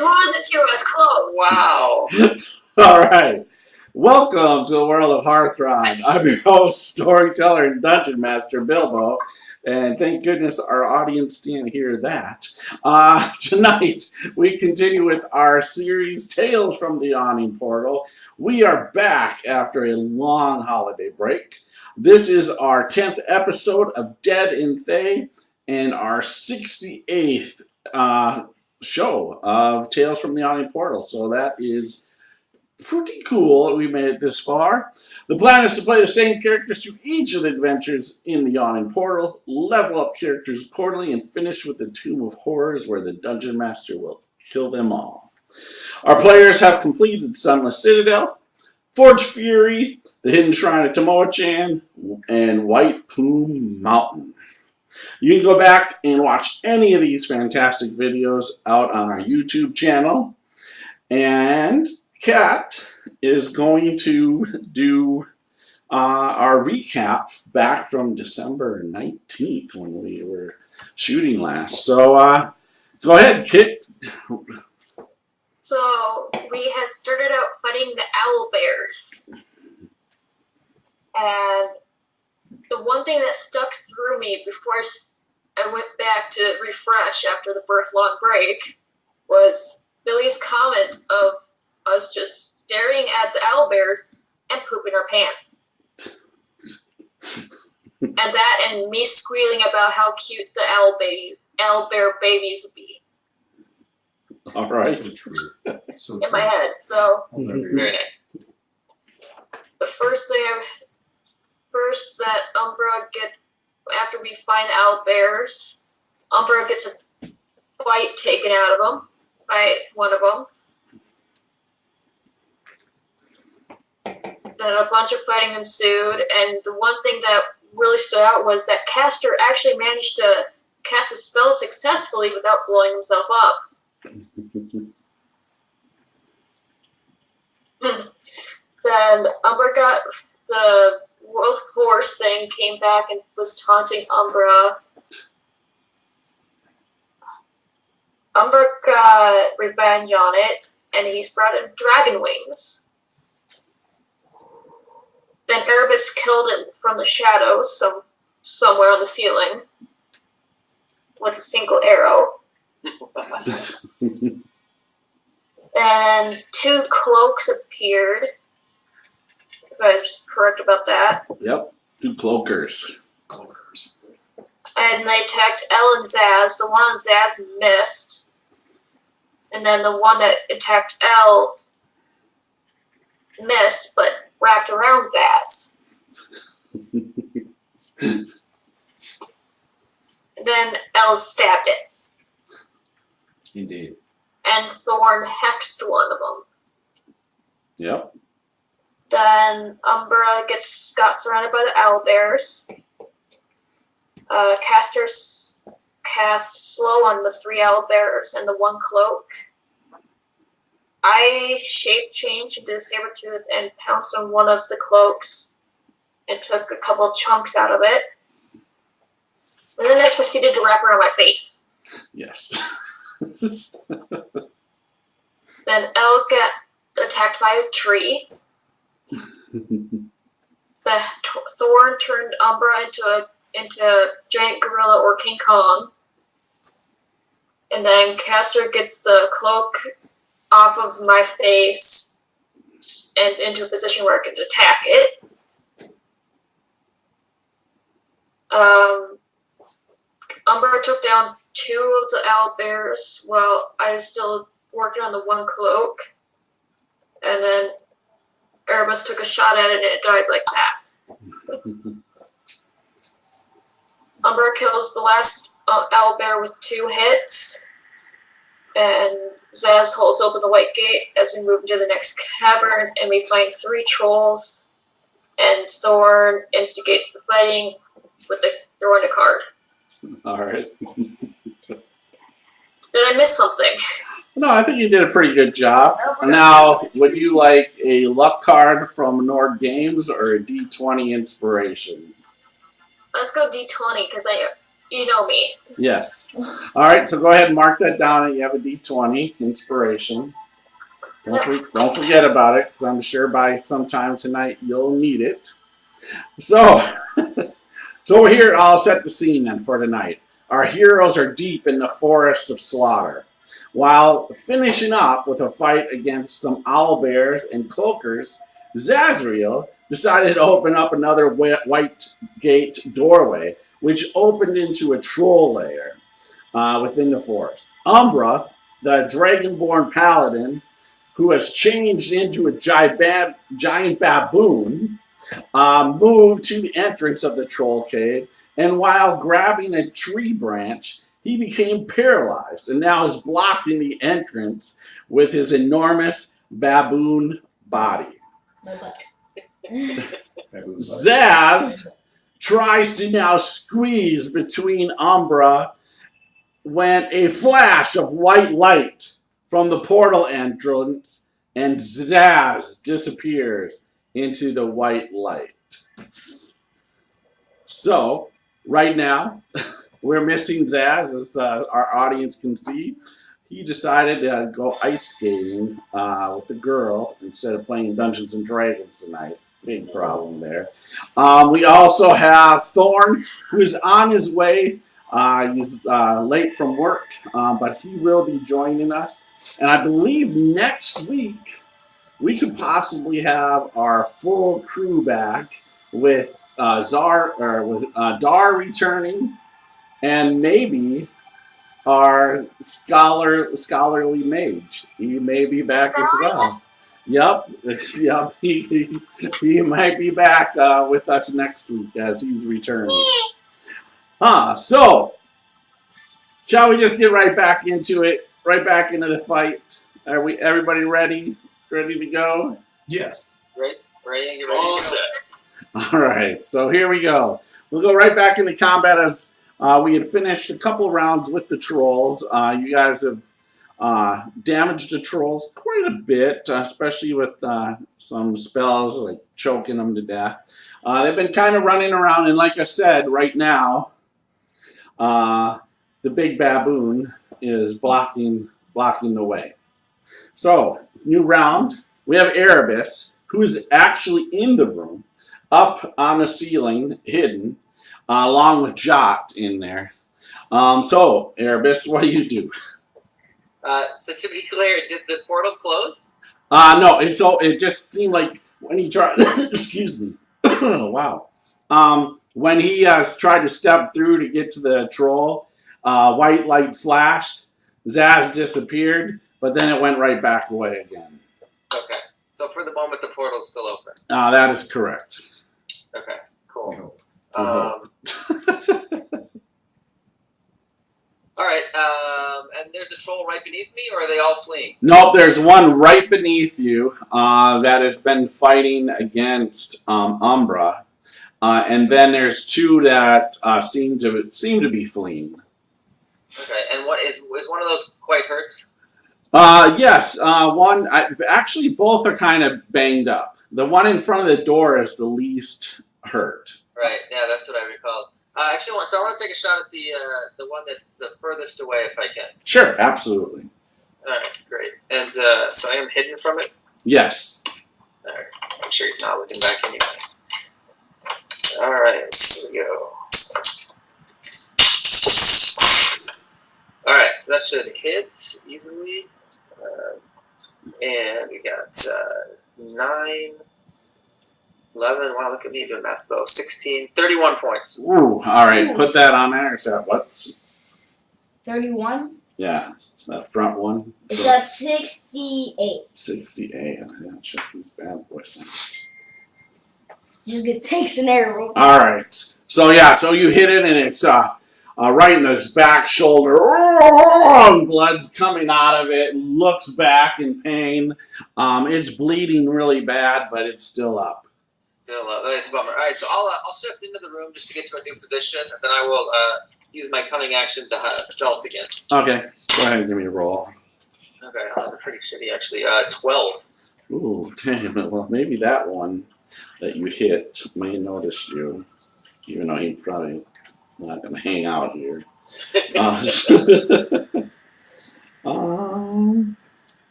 Because one of the two was close. Wow. All right. Welcome to the world of Hearthron. I'm your host, storyteller, and dungeon master, Bilbo. And thank goodness our audience didn't hear that. Tonight, we continue with our series, Tales from the Yawning Portal. We are back after a long holiday break. This is our 10th episode of Dead In Thay and our 68th show of Tales from the Yawning Portal. So that is pretty cool that we made it this far. The plan is to play the same characters through each of the adventures in the Yawning Portal, level up characters accordingly, and finish with the Tomb of Horrors where the Dungeon Master will kill them all. Our players have completed Sunless Citadel, Forge Fury, the Hidden Shrine of Tamoachan, and White Plum Mountain. You can go back and watch any of these fantastic videos out on our YouTube channel. And Kat is going to do our recap back from December 19th when we were shooting last. So go ahead, Kit. So we had started out fighting the owl bears. And the one thing that stuck through me before I went back to refresh after the birth-long break was Billy's comment of us just staring at the owlbears and pooping our pants. And that and me squealing about how cute the owlbear babies would be. All right. In my head, so very nice. The first that Umbra after we find owlbears, Umbra gets a bite taken out of him by one of them. Then a bunch of fighting ensued, and the one thing that really stood out was that Caster actually managed to cast a spell successfully without blowing himself up. Then Umbra got the wolf horse thing, came back and was taunting Umbra. Umbra got revenge on it, and he sprouted dragon wings. Then Erebus killed it from the shadows, somewhere on the ceiling, with a single arrow. And 2 cloaks appeared, if I was correct about that. Yep, 2 cloakers. And they attacked Elle and Zaz. The one on Zaz missed. And then the one that attacked Elle missed, but wrapped around Zaz. Then Elle stabbed it. Indeed. And Thorn hexed one of them. Yep. Then Umbra got surrounded by the owlbears. Casters cast slow on the 3 owlbears and the 1 cloak. I shape changed into a saber-tooth and pounced on one of the cloaks and took a couple chunks out of it. And then I proceeded to wrap around my face. Yes. Then Elle got attacked by a tree. The Thorn turned Umbra into a giant gorilla or King Kong. And then Caster gets the cloak off of my face and into a position where I can attack it. Umbra took down 2 of the owlbears while I was still working on the 1 cloak. And then Erebus took a shot at it and it dies like that. Umbra kills the last owlbear with 2 hits. And Zaz holds open the white gate as we move into the next cavern, and we find 3 trolls, and Thorn instigates the fighting with throwing a card. Alright. Did I miss something? No, I think you did a pretty good job. Now, would you like a luck card from Nord Games or a D20 inspiration? Let's go D20, because You know me. Yes. All right, so go ahead and mark that down. You have a D20 inspiration. Don't forget about it, because I'm sure by sometime tonight you'll need it. So, so we're here. I'll set the scene then for tonight. Our heroes are deep in the forest of slaughter, while finishing up with a fight against some owlbears and cloakers. Zazriel decided to open up another white gate doorway, which opened into a troll lair within the forest. Umbra, the Dragonborn Paladin, who has changed into a giant baboon, moved to the entrance of the troll cave, and while grabbing a tree branch, he became paralyzed and now is blocking the entrance with his enormous baboon body. Zaz tries to now squeeze between Umbra when a flash of white light from the portal entrance and Zaz disappears into the white light. So, right now, we're missing Zaz, as our audience can see. He decided to go ice skating with the girl instead of playing Dungeons and Dragons tonight. Big problem there. We also have Thorn, who is on his way. He's late from work, but he will be joining us. And I believe next week we could possibly have our full crew back with Dar returning, and maybe our scholarly mage. He may be back as well. Yep. He might be back with us next week as he's returning. So shall we just get right back into it? Right back into the fight. Are we? Everybody ready? Ready to go? Yes. Ready. All set. All right. So here we go. We'll go right back into combat as we had finished a couple rounds with the trolls. You guys have damaged the trolls quite a bit, especially with some spells like choking them to death. They've been kind of running around, and like I said, right now, the big baboon is blocking the way. So, new round. We have Erebus, who is actually in the room, up on the ceiling, hidden, along with Jot in there. So, Erebus, what do you do? So to be clear, did the portal close? No, it just seemed like when he tried, excuse me, wow. When he tried to step through to get to the troll, white light flashed, Zaz disappeared, but then it went right back away again. Okay. So for the moment, the portal's still open. That is correct. Okay. Cool. We hope. All right. And there's a troll right beneath me, or are they all fleeing? Nope, there's one right beneath you that has been fighting against Umbra, and then there's two that seem to be fleeing. Okay. And what is one of those quite hurt? Yes, one. Actually, both are kind of banged up. The one in front of the door is the least hurt. Right. Yeah, that's what I recall. Actually, so I want to take a shot at the one that's the furthest away, if I can. Sure, absolutely. All right, great. And so I am hidden from it. Yes. All right. I'm sure he's not looking back anyway. All right, here we go. All right, so that should hit easily. And we got 9, 11. Wow, look at me doing math though. 16, 31 points. Ooh, all right. Put that on there. Is that what? 31? Yeah, that front one. Is that 68? 68. Yeah, check these bad boys. Just gets takes an arrow. All right. So yeah, so you hit it, and it's right in his back shoulder. And blood's coming out of it. Looks back in pain. It's bleeding really bad, but it's still up. Still up. That's a bummer. All right, so I'll shift into the room just to get to a new position, and then I will use my cunning action to stealth again. Okay. Go ahead and give me a roll. Okay, that's pretty shitty actually. 12. Ooh, damn it. Well, maybe that one that you hit may notice you, even though he probably I'm not going to hang out here.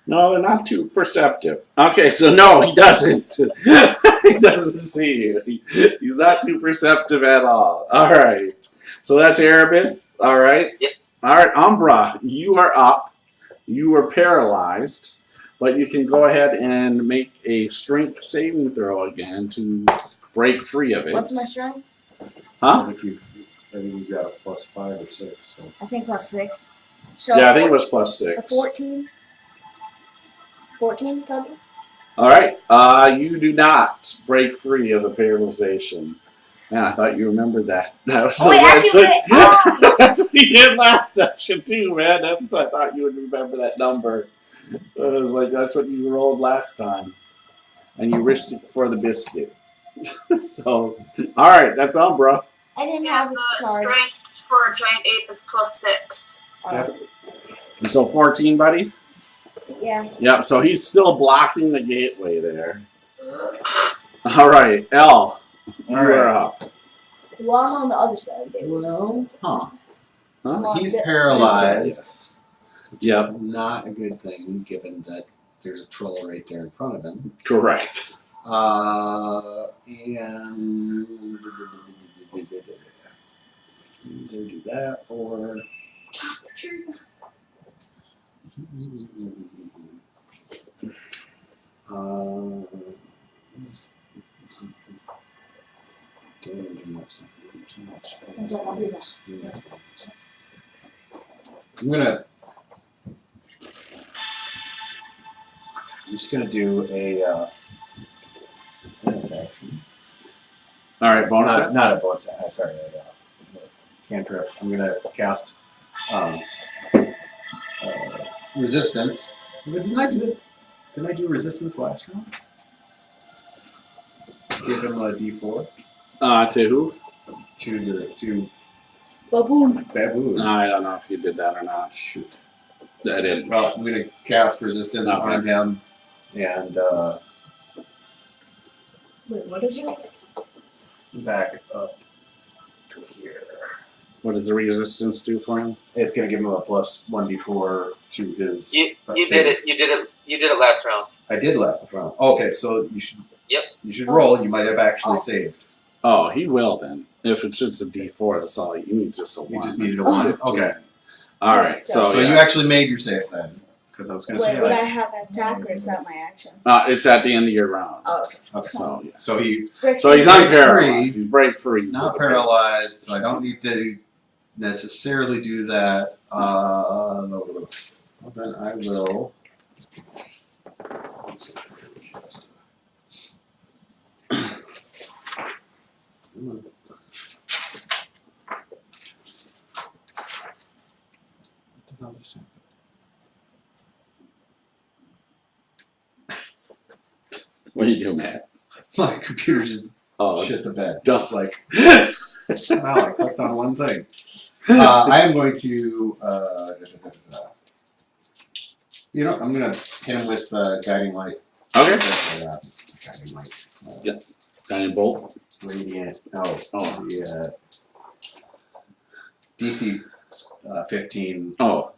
No, they're not too perceptive. Okay, so no, he doesn't. He doesn't see you. He's not too perceptive at all. All right. So that's Erebus. All right. Yep. All right, Umbra, you are up. You were paralyzed, but you can go ahead and make a strength saving throw again to break free of it. What's my strength? Huh? I think you got a +5 or 6. So. I think +6. So Yeah, I think it was +6. A 14. 14 total? All right. You do not break free of the paralyzation. Man, I thought you remembered that. That was that's what you did last session too, man. I thought you would remember that number. It was like that's what you rolled last time, and you risked it for the biscuit. So, all right, that's Umbra. I didn't Yeah, have the a card. strength for a giant ape is +6. Yep. So 14, buddy. Yeah. Yep. So he's still blocking the gateway there. All right, Elle. You are up. Well, I'm on the other side. Well, Huh? he's paralyzed. Yes. Yep. Not a good thing, given that there's a troll right there in front of him. Correct. And either do that or. I'm just gonna do a bonus action. All right, bonus. Not a bonus action. Sorry, cantrip. I'm gonna cast resistance. Didn't I do resistance last round? Give him a D4 To who? to Baboon. baboon. I don't know if you did that or not. Shoot. I didn't. Well, I'm gonna cast resistance on him, and Wait, what is this? back up to here. What does the resistance do for him? It's gonna give him a plus 1d4 to his. You did it. You did it last round. I did last round. Okay, so you should. Yep. You should roll. You might have actually saved. Oh, he will then. If it's just a D4, that's all he needs. Just a 1. You just needed a 1. Okay. All right. So So you actually made your save then, because I was gonna say. Wait, would I have an attack or is that my action? it's at the end of your round. Oh, okay. Okay. So yeah. So he So he's Breaks unparalyzed. free. He's break free. not paralyzed, so I don't need to necessarily do that. Well, then I will. What do you do, Matt? My computer just Oh, shit the bed. duh. It's like, wow, I clicked on one thing. I am going to, I'm going to hit him with Guiding Light. Okay. Guiding Light. Yes. Guiding bolt. Radiant. Oh. Yeah. DC 15 Oh.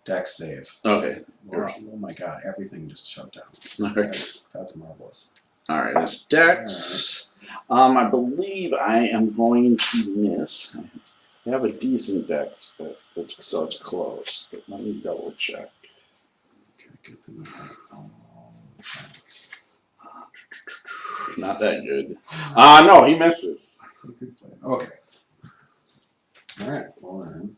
Dex save. Okay. Oh my god, everything just shut down. All right. That's marvelous. All right. That's Dex. I believe I am going to miss. I have a decent Dex, but so it's close. But let me double check. Not that good. No, he misses. Okay. Alright, well then.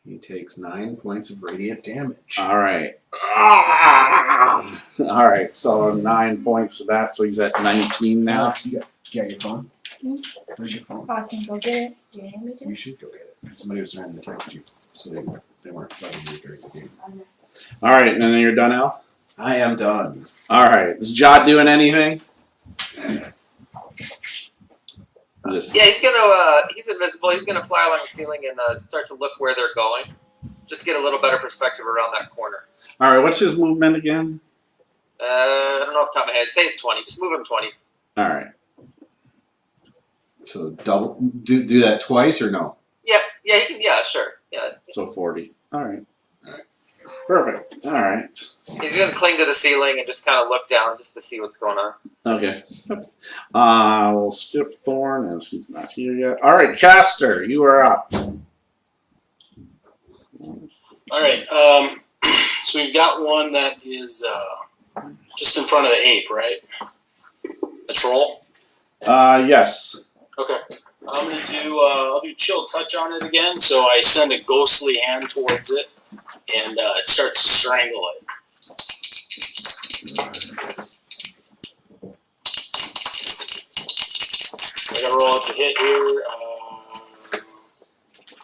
He takes 9 points of radiant damage. All right. All right. So 9 points of that. So he's at 19 now. You got your phone? Where's your phone? I can go get it. Do you need me to? You should go get it. Somebody was trying to text you, so they weren't bugging you during the game. All right, and then you're done, Al? I am done. All right. Is Jot doing anything? Just, Yeah, he's invisible. He's gonna fly along the ceiling and start to look where they're going. Just get a little better perspective around that corner. all right. What's his movement again? I don't know off the top of my head. Say it's 20. Just move him 20. All right. So double do that twice or no? Yeah, sure. Yeah. So 40. All right. Perfect. All right. He's gonna cling to the ceiling and just kind of look down just to see what's going on. Okay. We'll skip Thorn as he's not here yet. All right, Caster, you are up. All right. So we've got one that is just in front of the ape, right? A troll. Yes. Okay. I'm gonna do. I'll do chill touch on it again. So I send a ghostly hand towards it, and it starts to strangle it. I gotta roll up the hit here.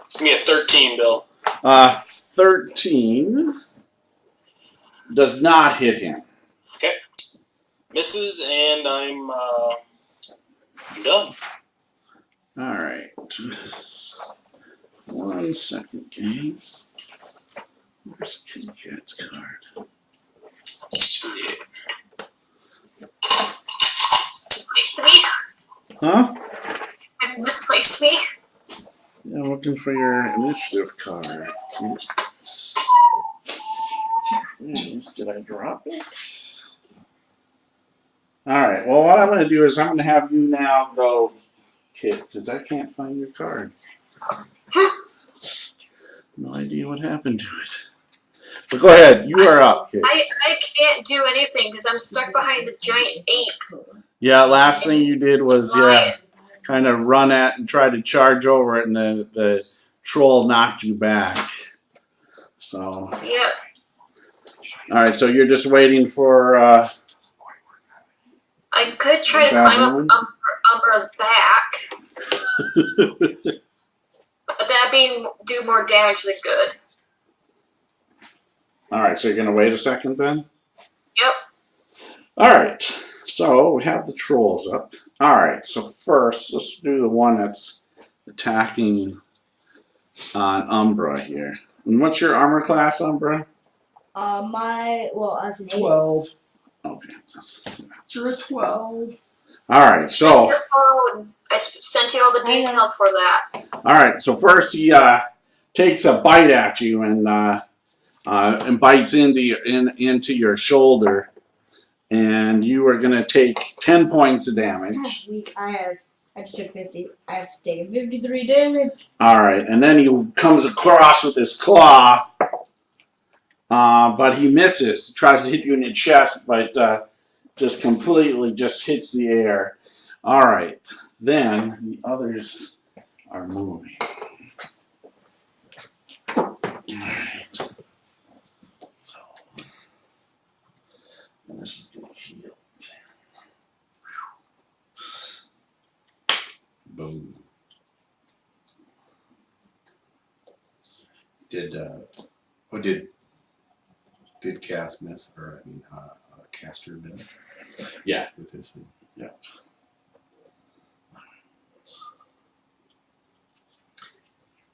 It's gonna be a 13, Bill. 13 does not hit him. Okay. Misses, and I'm done. All right. 1 second, game. Where's Kitty Cat's card? Misplaced me? Huh? Have you misplaced me? Yeah, I'm looking for your initiative card. Did I drop it? Alright, well, what I'm going to do is I'm going to have you now go, Kit, because I can't find your cards. No idea what happened to it. But go ahead, you are up, Kit. I can't do anything because I'm stuck behind the giant ape. Yeah, last thing you did was, Lion. kind of run at and try to charge over it, and the troll knocked you back. So, Yep. all right, so you're just waiting for. I could try to climb up Umbra's back, but that'd do more damage than good. All right, so you're gonna wait a second then. Yep. All right, so we have the trolls up. All right, so first let's do the one that's attacking Umbra here. And what's your armor class, Umbra? As an 12. Okay. You're a 12. All right, so. Your phone. I sent you all the details for that. All right, so first he takes a bite at you and bites into your shoulder, and you are gonna take 10 points of damage. I just took 50. I have taken 53 damage. All right, and then he comes across with his claw, but he misses. Tries to hit you in your chest, but just completely just hits the air. All right, then the others are moving. All right. So, and this is gonna heal. Boom. Did Cass miss? Or I mean, Caster miss? Yeah. With his thing. Yeah.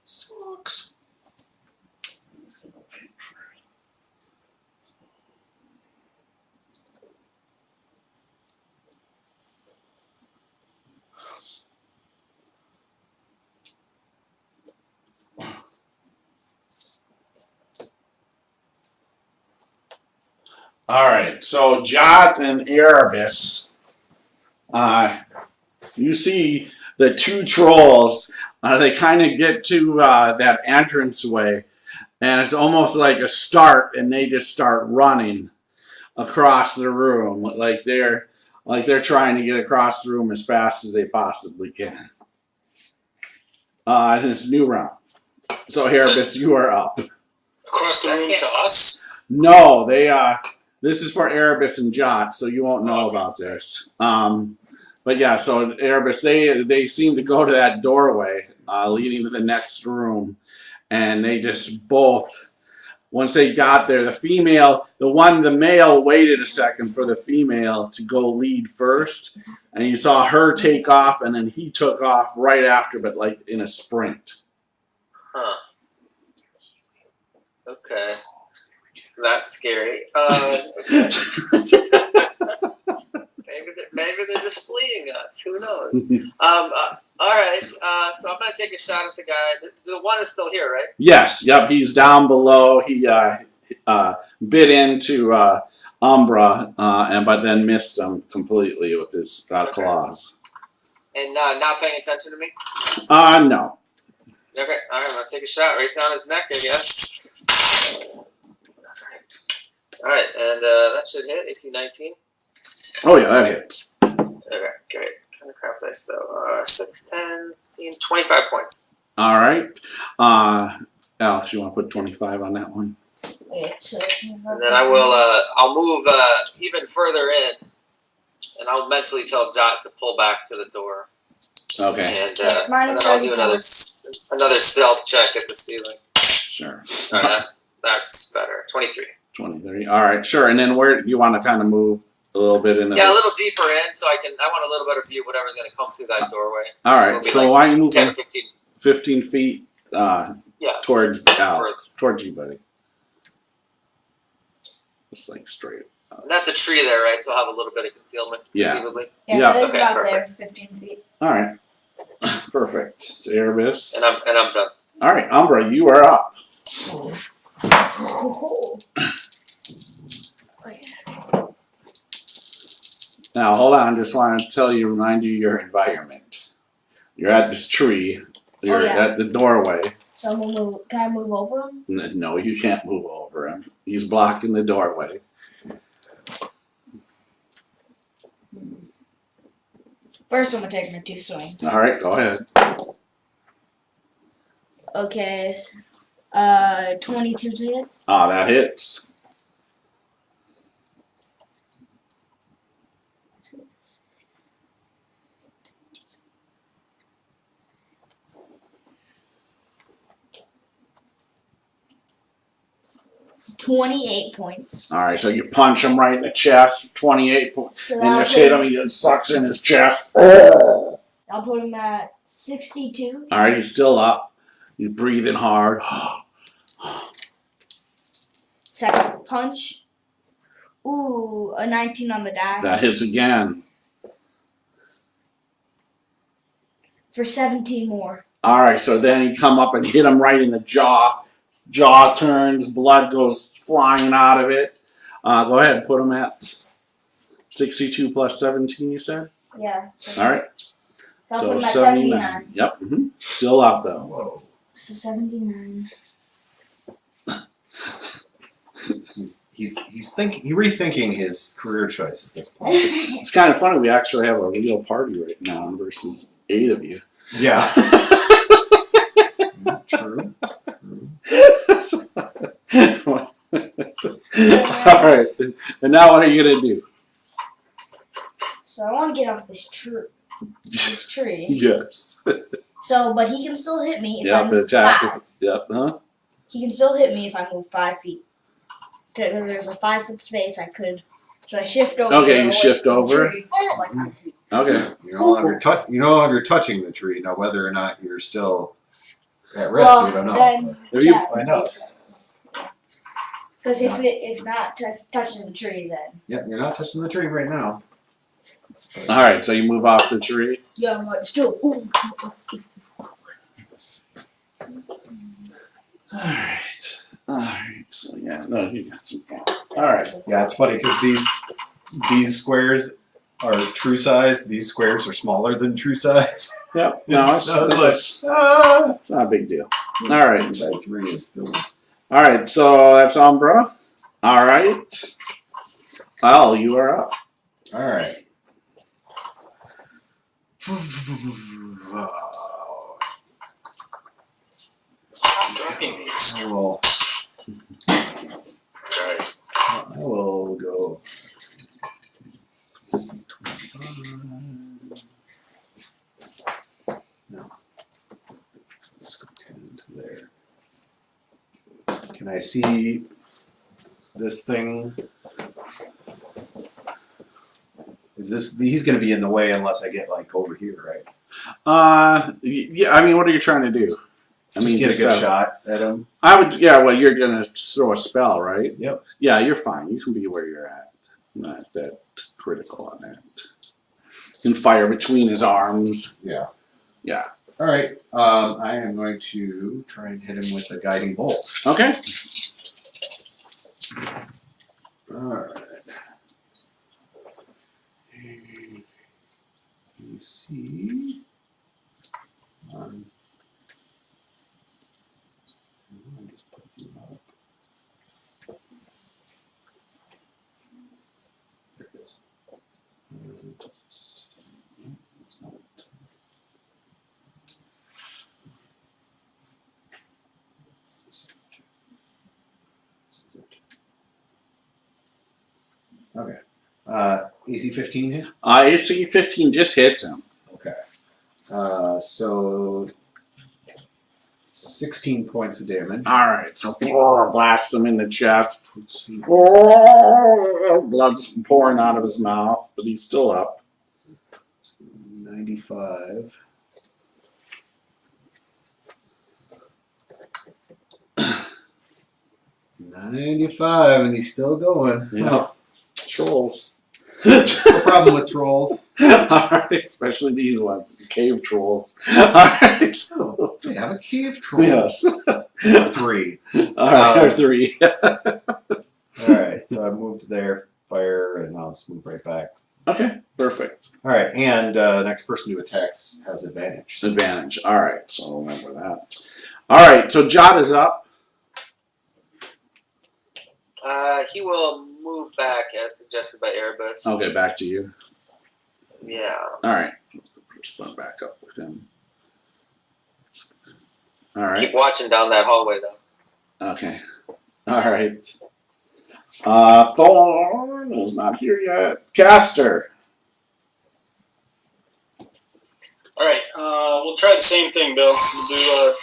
Sucks. All right, so Jot and Erebus, you see the two trolls. They kind of get to that entranceway, and it's almost like a start, and they just start running across the room, like they're trying to get across the room as fast as they possibly can. And it's a new round. So Erebus, you are up. Across the room to us? No, they this is for Erebus and Jot, so you won't know about this. But yeah, so Erebus, they seem to go to that doorway leading to the next room, and they just both, once they got there, the male waited a second for the female to go lead first, and you saw her take off, and then he took off right after, but like in a sprint. Huh. Okay. That's scary. Maybe they're just fleeing us. Who knows? All Alright, so I'm gonna take a shot at the guy. The one is still here, right? Yes, yep, he's down below. He bit into Umbra, but then missed him completely with his claws. And not paying attention to me? No. Okay, alright, I'm gonna take a shot right down his neck, I guess. Alright, and that should hit, AC 19. Oh yeah, that hits. Okay, great. Kind of crap dice though. 6, 10, 15, 25 points. Alright. Alex, you want to put 25 on that one? Wait, so And then I'll move even further in, and I'll mentally tell Jot to pull back to the door. Okay. And it's minus then I'll do 34. another stealth check at the ceiling. Sure. Alright, that's better. 23. 23. Alright, sure. And then where do you want to kind of move a little bit in? Yeah, a little deeper in, so I want a little better view of whatever's going to come through that doorway. Alright, so why don't you move 10 or 15. 15 feet towards Alex, towards you, buddy. Just like straight up. And that's a tree there, right? So I'll have a little bit of concealment, conceivably. Yeah, so it's okay, about perfect. there, 15 feet. Alright. Perfect. It's Erebus. And I'm done. Alright, Umbra, you are up. Now, hold on. Just want to remind you your environment. You're at this tree. You're at the doorway. So can I move over him? No, you can't move over him. He's blocking the doorway. First, I'm gonna take my 2 swings. All right, go ahead. Okay, 22 to hit. Ah, that hits. $28 points. All right, so you punch him right in the chest. 28 points. So And just hit him. He just sucks in his chest. I'll put him at 62. All right, he's still up. He's breathing hard. Second punch. Ooh, a 19 on the die. That hits again. For 17 more. All right, so then you come up and hit him right in the jaw. Jaw turns, blood goes flying out of it. Go ahead, put him at 62 plus 17, you said? Yeah. So All right. I'll So put him at 79. Yep. Still up, though. Whoa. So 79. He's rethinking his career choices at this point. It's kind of funny. We actually have a real party right now versus 8 of you. Yeah. True. All right. And now what are you going to do? So I want to get off this tree. Yes. So, but he can still hit me if I Yep, move attack. 5. Yep, huh? He can still hit me if I move 5 feet. Because there's a 5-foot space I could. So I shift over. Okay, you away shift from the over. tree. Okay. You're no longer touching the tree. Now, whether or not you're still at risk, we don't know. Then, If you find out. Because if not touching the tree, then. Yeah, you're not touching the tree right now. All right, so you move off the tree. Yeah, but still. Ooh. All right. So yeah, no, you got some fun. All right. Yeah, it's funny because these squares are true size. These squares are smaller than true size. Yep. No, So it's like, not a big deal. All right. 2 by 3 is still. All right. So that's Umbra. All right. Elle, you are up. All right. I'm dropping these. I will go. No. Let's go 10 to there. Can I see this thing? He's going to be in the way unless I get like over here, right? Yeah. I mean, what are you trying to do? I mean, Just get a good shot at him. I would. Yeah. Well, you're gonna throw a spell, right? Yep. Yeah, you're fine. You can be where you're at. Not that critical on that. You can fire between his arms. Yeah. Yeah. All right. I am going to try and hit him with a guiding bolt. Okay. All right. AC. I'm just putting him up. There it is. It's not. Okay. AC 15 hit? AC 15 just hits him. Okay. So 16 points of damage. Alright, so blast him in the chest. Blood's pouring out of his mouth, but he's still up. 95. And he's still going. Yeah. Trolls. What's the problem with trolls? Alright, especially these ones. Cave trolls. Alright. Oh, they have a cave troll. Yes. 3. Alright, 3. Alright, so I moved there, fire, and I'll just move right back. Okay, perfect. Alright, and next person who attacks has advantage. Advantage. Alright, so remember that. Alright, so Jot is up. He will move back as suggested by Erebus. I'll get back to you. Yeah. Alright. Just run back up with him. Alright. Keep watching down that hallway, though. Okay. Alright. Thorn is not here yet. Caster. Alright, we'll try the same thing, Bill. We'll do,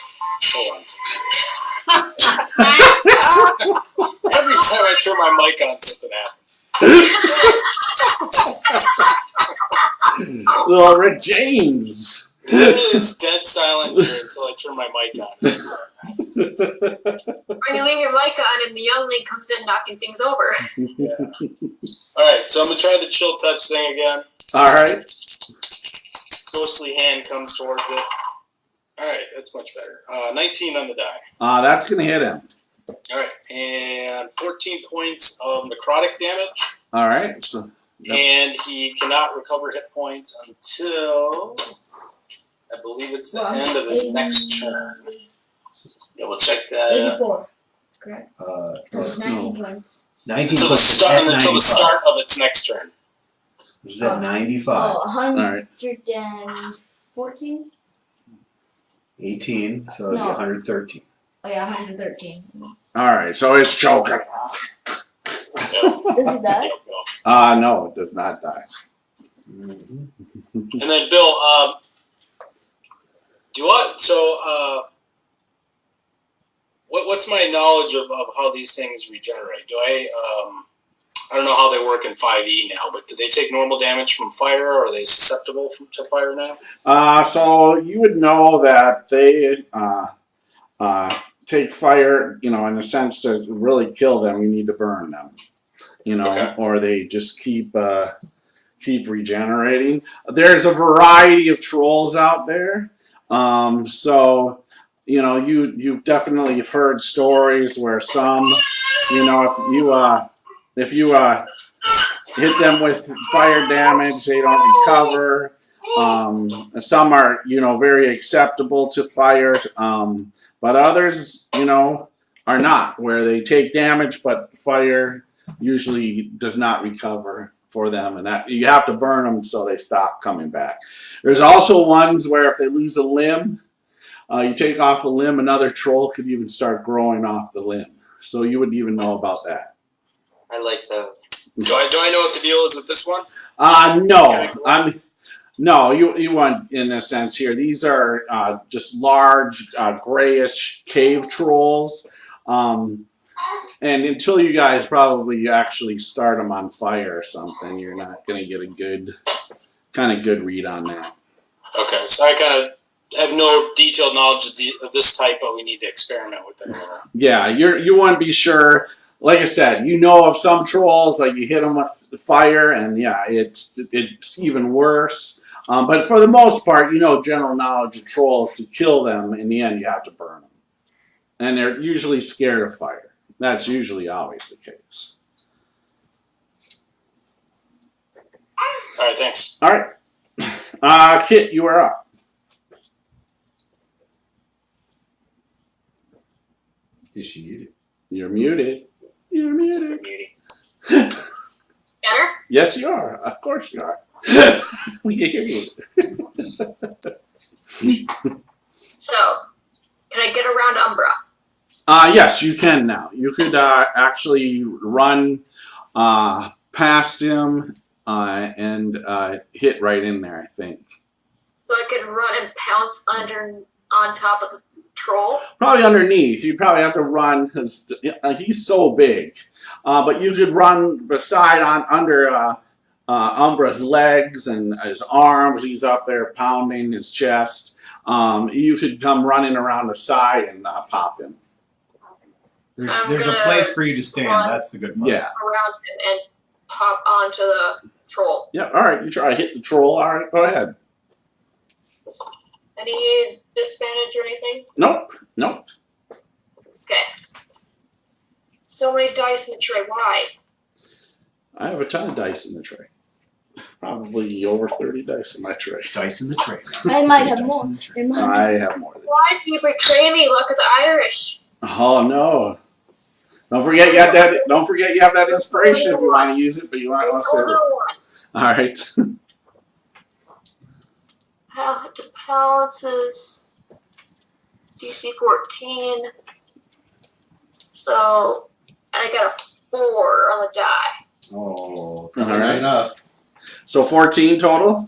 hold on. Every time I turn my mic on, something happens. Little Rick James. It's dead silent here until I turn my mic on. When you leave your mic on and the youngling comes in knocking things over. Yeah. Alright, so I'm going to try the chill touch thing again. Alright. Ghostly hand comes towards it. Alright, that's much better. 19 on the die. That's going to hit him. Alright, and 14 points of necrotic damage. Alright. So, yep. And he cannot recover hit points until, I believe it's the end of his next turn. Yeah, we'll check that. 84. Correct. It was 19 points. 19 until the start of its next turn. Which is at 95. Oh, 114? 18, so it'd be No. 113. Oh, yeah, 113. Alright, so it's choking. Does it die? No, it does not die. Mm-hmm. And then, Bill, what's my knowledge of how these things regenerate? I don't know how they work in 5e now, but do they take normal damage from fire, or are they susceptible to fire now? So you would know that they take fire, in a sense to really kill them, you need to burn them, Okay. or they just keep regenerating. There's a variety of trolls out there. So, you've definitely heard stories where some, if you hit them with fire damage, they don't recover. Some are, very acceptable to fire, but others, are not, where they take damage, but fire usually does not recover for them, and that you have to burn them so they stop coming back. There's also ones where if they lose a limb, you take off a limb, another troll could even start growing off the limb. So you wouldn't even know about that. I like those. Do I know what the deal is with this one? No. You want, in a sense here, these are just large grayish cave trolls. And until you guys probably actually start them on fire or something, you're not going to get a good read on that. Okay, so I kind of have no detailed knowledge of this type, but we need to experiment with it. Yeah, you want to be sure. Like I said, of some trolls, like you hit them with fire, and yeah, it's even worse. But for the most part, general knowledge of trolls, to kill them, in the end, you have to burn them. And they're usually scared of fire. That's usually always the case. All right, thanks. All right. Kit, you are up. Is she muted? You're muted. You're muted. Better? Yes, you are. Of course you are. We can hear you. So, can I get around Umbra? Yes, you can now. You could actually run past him and hit right in there, I think. So I could run and pounce on top of the troll? Probably underneath. You probably have to run because he's so big. But you could run beside under Umbra's legs and his arms. He's up there pounding his chest. You could come running around the side and pop him. There's a place for you to stand. That's the good part. Yeah. Around him and pop onto the troll. Yeah, all right. You try to hit the troll. All right, go ahead. Any disadvantage or anything? Nope. Okay. So many dice in the tray. Why? I have a ton of dice in the tray. Probably over 30 dice in my tray. Dice in the tray. I might There's have dice more. in the tray. There might I have more than Why do you betray me? Look at the Irish. Oh no! Don't forget you have that. Don't forget you have that inspiration if you want to use it, but you might want to save it. All right. How to pounce is DC 14. So I got a 4 on the die. Oh, All not right. enough. So 14 total.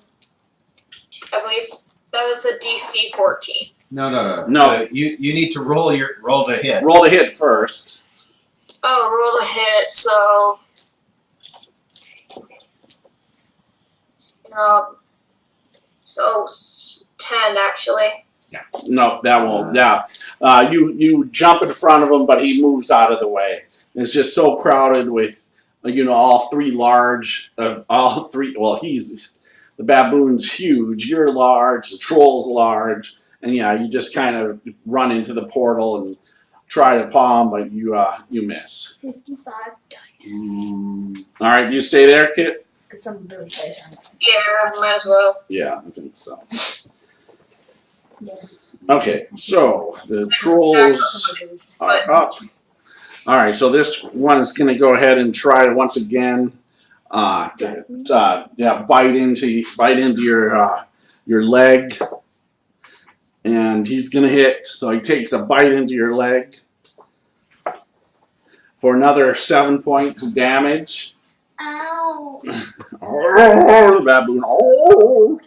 At least that was the DC 14. No. No. So you need to roll to hit. Roll to hit first. Oh, rolled a hit, so so 10 actually. No, that won't. Yeah. You jump in front of him, but he moves out of the way. It's just so crowded with, all three large. Well, the baboon's huge. You're large. The troll's large, and yeah, you just kind of run into the portal and try to paw him, but you miss. 55 dice. All right, you stay there, Kit. Because some of Billy's dice are not. Yeah, might as well. Yeah, I think so. Yeah. Okay, so the trolls Some of Billy's. are up. All right, so this one is going to go ahead and try to once again, bite into your leg, and he's going to hit. So he takes a bite into your leg for another 7 points of damage. Ow! Oh, the baboon! Oh,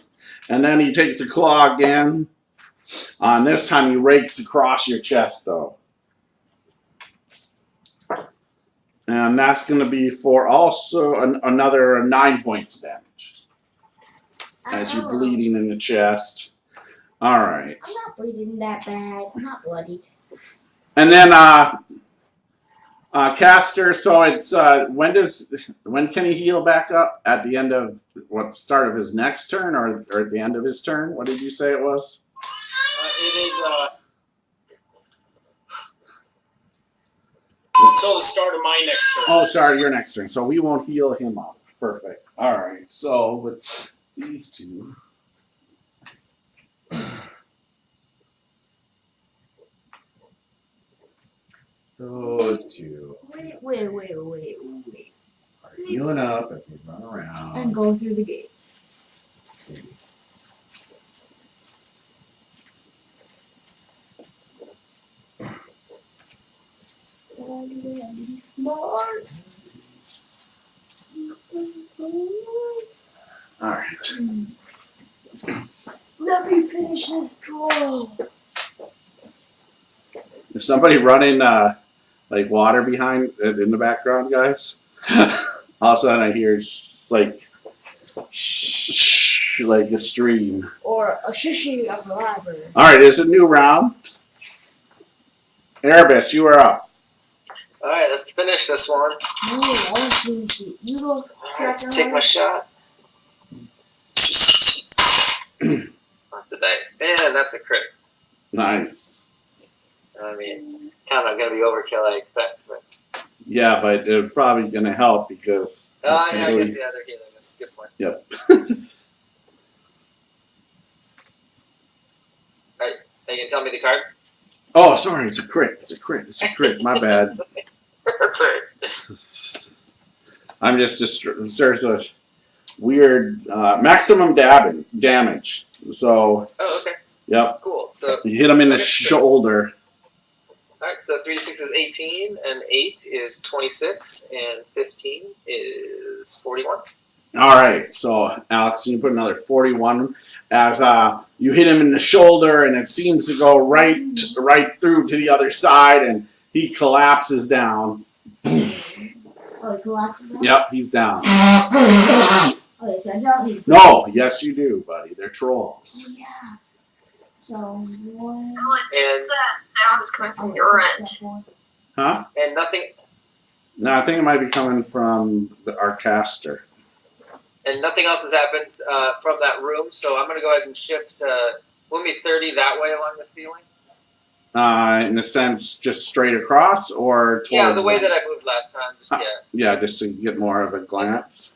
and then he takes a claw again. And this time he rakes across your chest, though. And that's going to be for also another 9 points of damage. As you're bleeding in the chest. All right. I'm not bleeding that bad. I'm not bloodied. And then, Caster, so it's, when can he heal back up? At the end of, start of his next turn or at the end of his turn? What did you say it was? It is until the start of my next turn. Oh, sorry, your next turn. So we won't heal him up. Perfect. All right. So with these two. Those two Wait. are healing up as we run around. And go through the gate. Be smart. All right. Let me finish this draw. Is somebody running like water behind in the background, guys? All of a sudden I hear like shh, like a stream. Or a shushing of the library. All right, it's a new round. Erebus, you are up. Alright, let's finish this one. No, I want to finish it. You go Alright, let's take my shot. dice. And that's a crit. Nice. I mean, kind of going to be overkill, I expect. But... Yeah, but it's probably going to help because. yeah, I guess, yeah, they're healing. That's a good point. Yep. Alright, you can tell me the card? Oh, sorry, it's a crit. It's a crit. My bad. I'm just there's a weird maximum damage. So. Oh, okay. Yep. Cool. So you hit him in the shoulder. Alright, so 3 to 6 is 18, and 8 is 26, and 15 is 41. Alright, so Alex, you put another 41 as you hit him in the shoulder, and it seems to go right through to the other side, and he collapses down. Oh, he collapses down? Yep, he's down. Okay, so I don't need. No, yes you do, buddy. They're trolls. Oh, yeah. So one. Oh, I think that sound is coming from your end. Huh? And nothing. No, I think it might be coming from our caster. And nothing else has happened from that room, so I'm going to go ahead and shift. Move me 30 that way along the ceiling. In a sense, just straight across, or Yeah, the way that I moved last time. Just yeah, just to get more of a glance.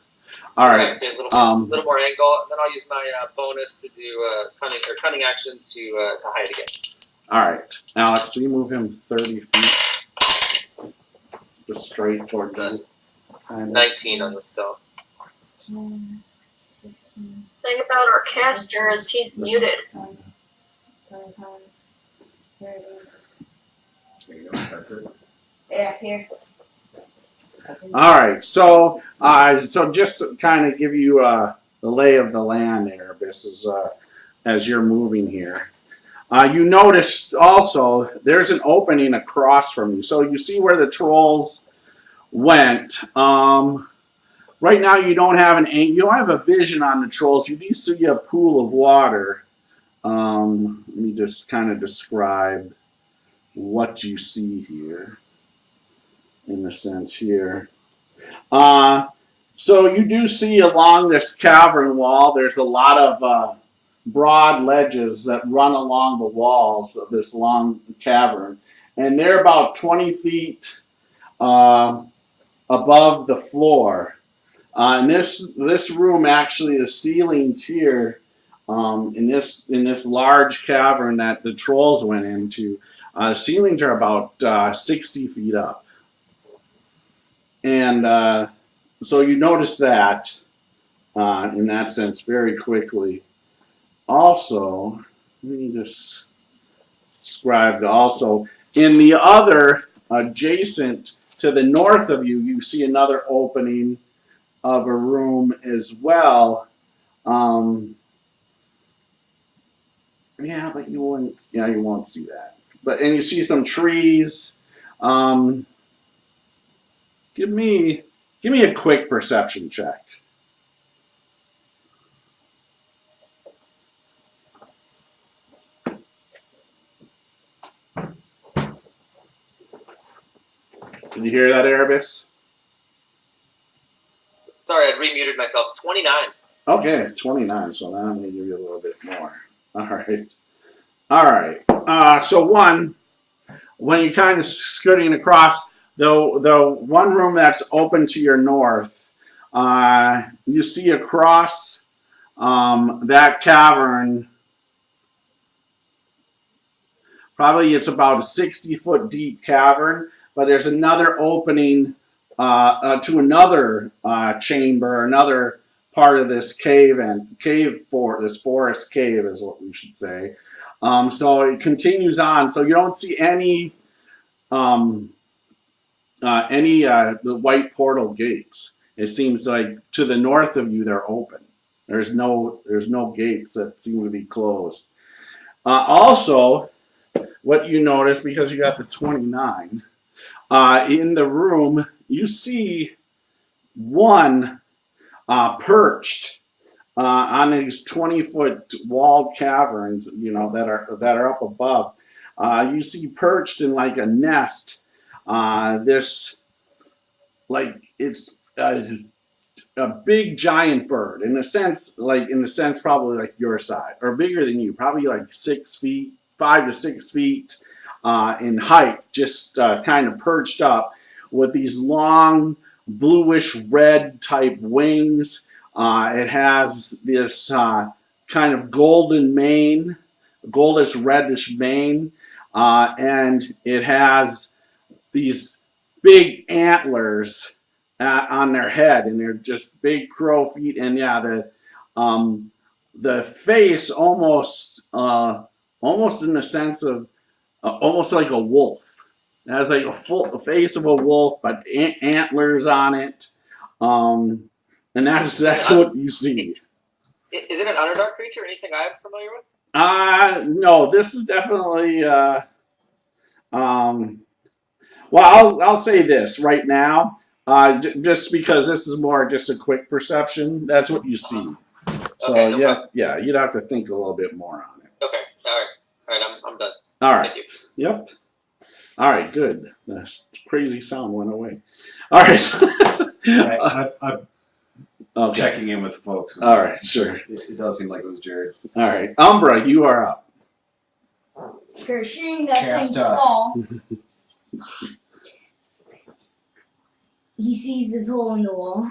All right. A little more angle, and then I'll use my bonus to do cunning action to hide again. All right, Alex, can you move him 30 feet, just straight towards the 19 on the stealth. Thing about our caster is he's muted. Yeah, here. All right, so just to kind of give you the lay of the land, Erebus, as you're moving here. You notice also there's an opening across from you, so you see where the trolls went. Right now, you don't have you don't have a vision on the trolls. You do see a pool of water. Let me just kind of describe what you see here, in a sense here. So you do see along this cavern wall, there's a lot of broad ledges that run along the walls of this long cavern, and they're about 20 feet above the floor. In this room, actually, the ceilings here, in this large cavern that the trolls went into, ceilings are about 60 feet up, and so you notice that in that sense very quickly. Also, let me just describe also in the other adjacent to the north of you, you see another opening of a room as well. Yeah, but you won't see that. And you see some trees. Give me a quick perception check. Did you hear that, Erebus? Sorry, I'd remuted myself. 29. Okay, 29. So now I'm going to give you a little bit more. All right. So one, when you're kind of scooting across, the one room that's open to your north, you see across that cavern, probably it's about a 60-foot deep cavern, but there's another opening to another chamber, another part of this this forest cave is what we should say. So it continues on. So you don't see any the white portal gates. It seems like to the north of you they're open. There's no gates that seem to be closed. Also, what you notice, because you got the 29 in the room, you see one perched on these 20-foot walled caverns, that are up above. You see perched in like a nest. This, like, it's a big giant bird, in a sense probably like your size, or bigger than you, probably like 6 feet, 5 to 6 feet in height, just kind of perched up with these long bluish red type wings. It has this kind of golden mane, goldish reddish mane, and it has these big antlers on their head, and they're just big crow feet. And yeah, the face almost in the sense of almost like a wolf. It has like a face of a wolf, but antlers on it, and that's what you see. Is it an Underdark creature? Anything I'm familiar with? No, this is definitely. Well, I'll say this right now, just because this is more just a quick perception. That's what you see. So Okay, no problem. yeah, you'd have to think a little bit more on it. Okay, all right, I'm done. All right. Thank you. Yep. All right. Good. The crazy sound went away. All right. I'm Okay. checking in with folks. All right. Sure. It does seem like it was Jared. All right. Umbra, you are up. After seeing that Cast thing up. fall, he sees this hole in the wall.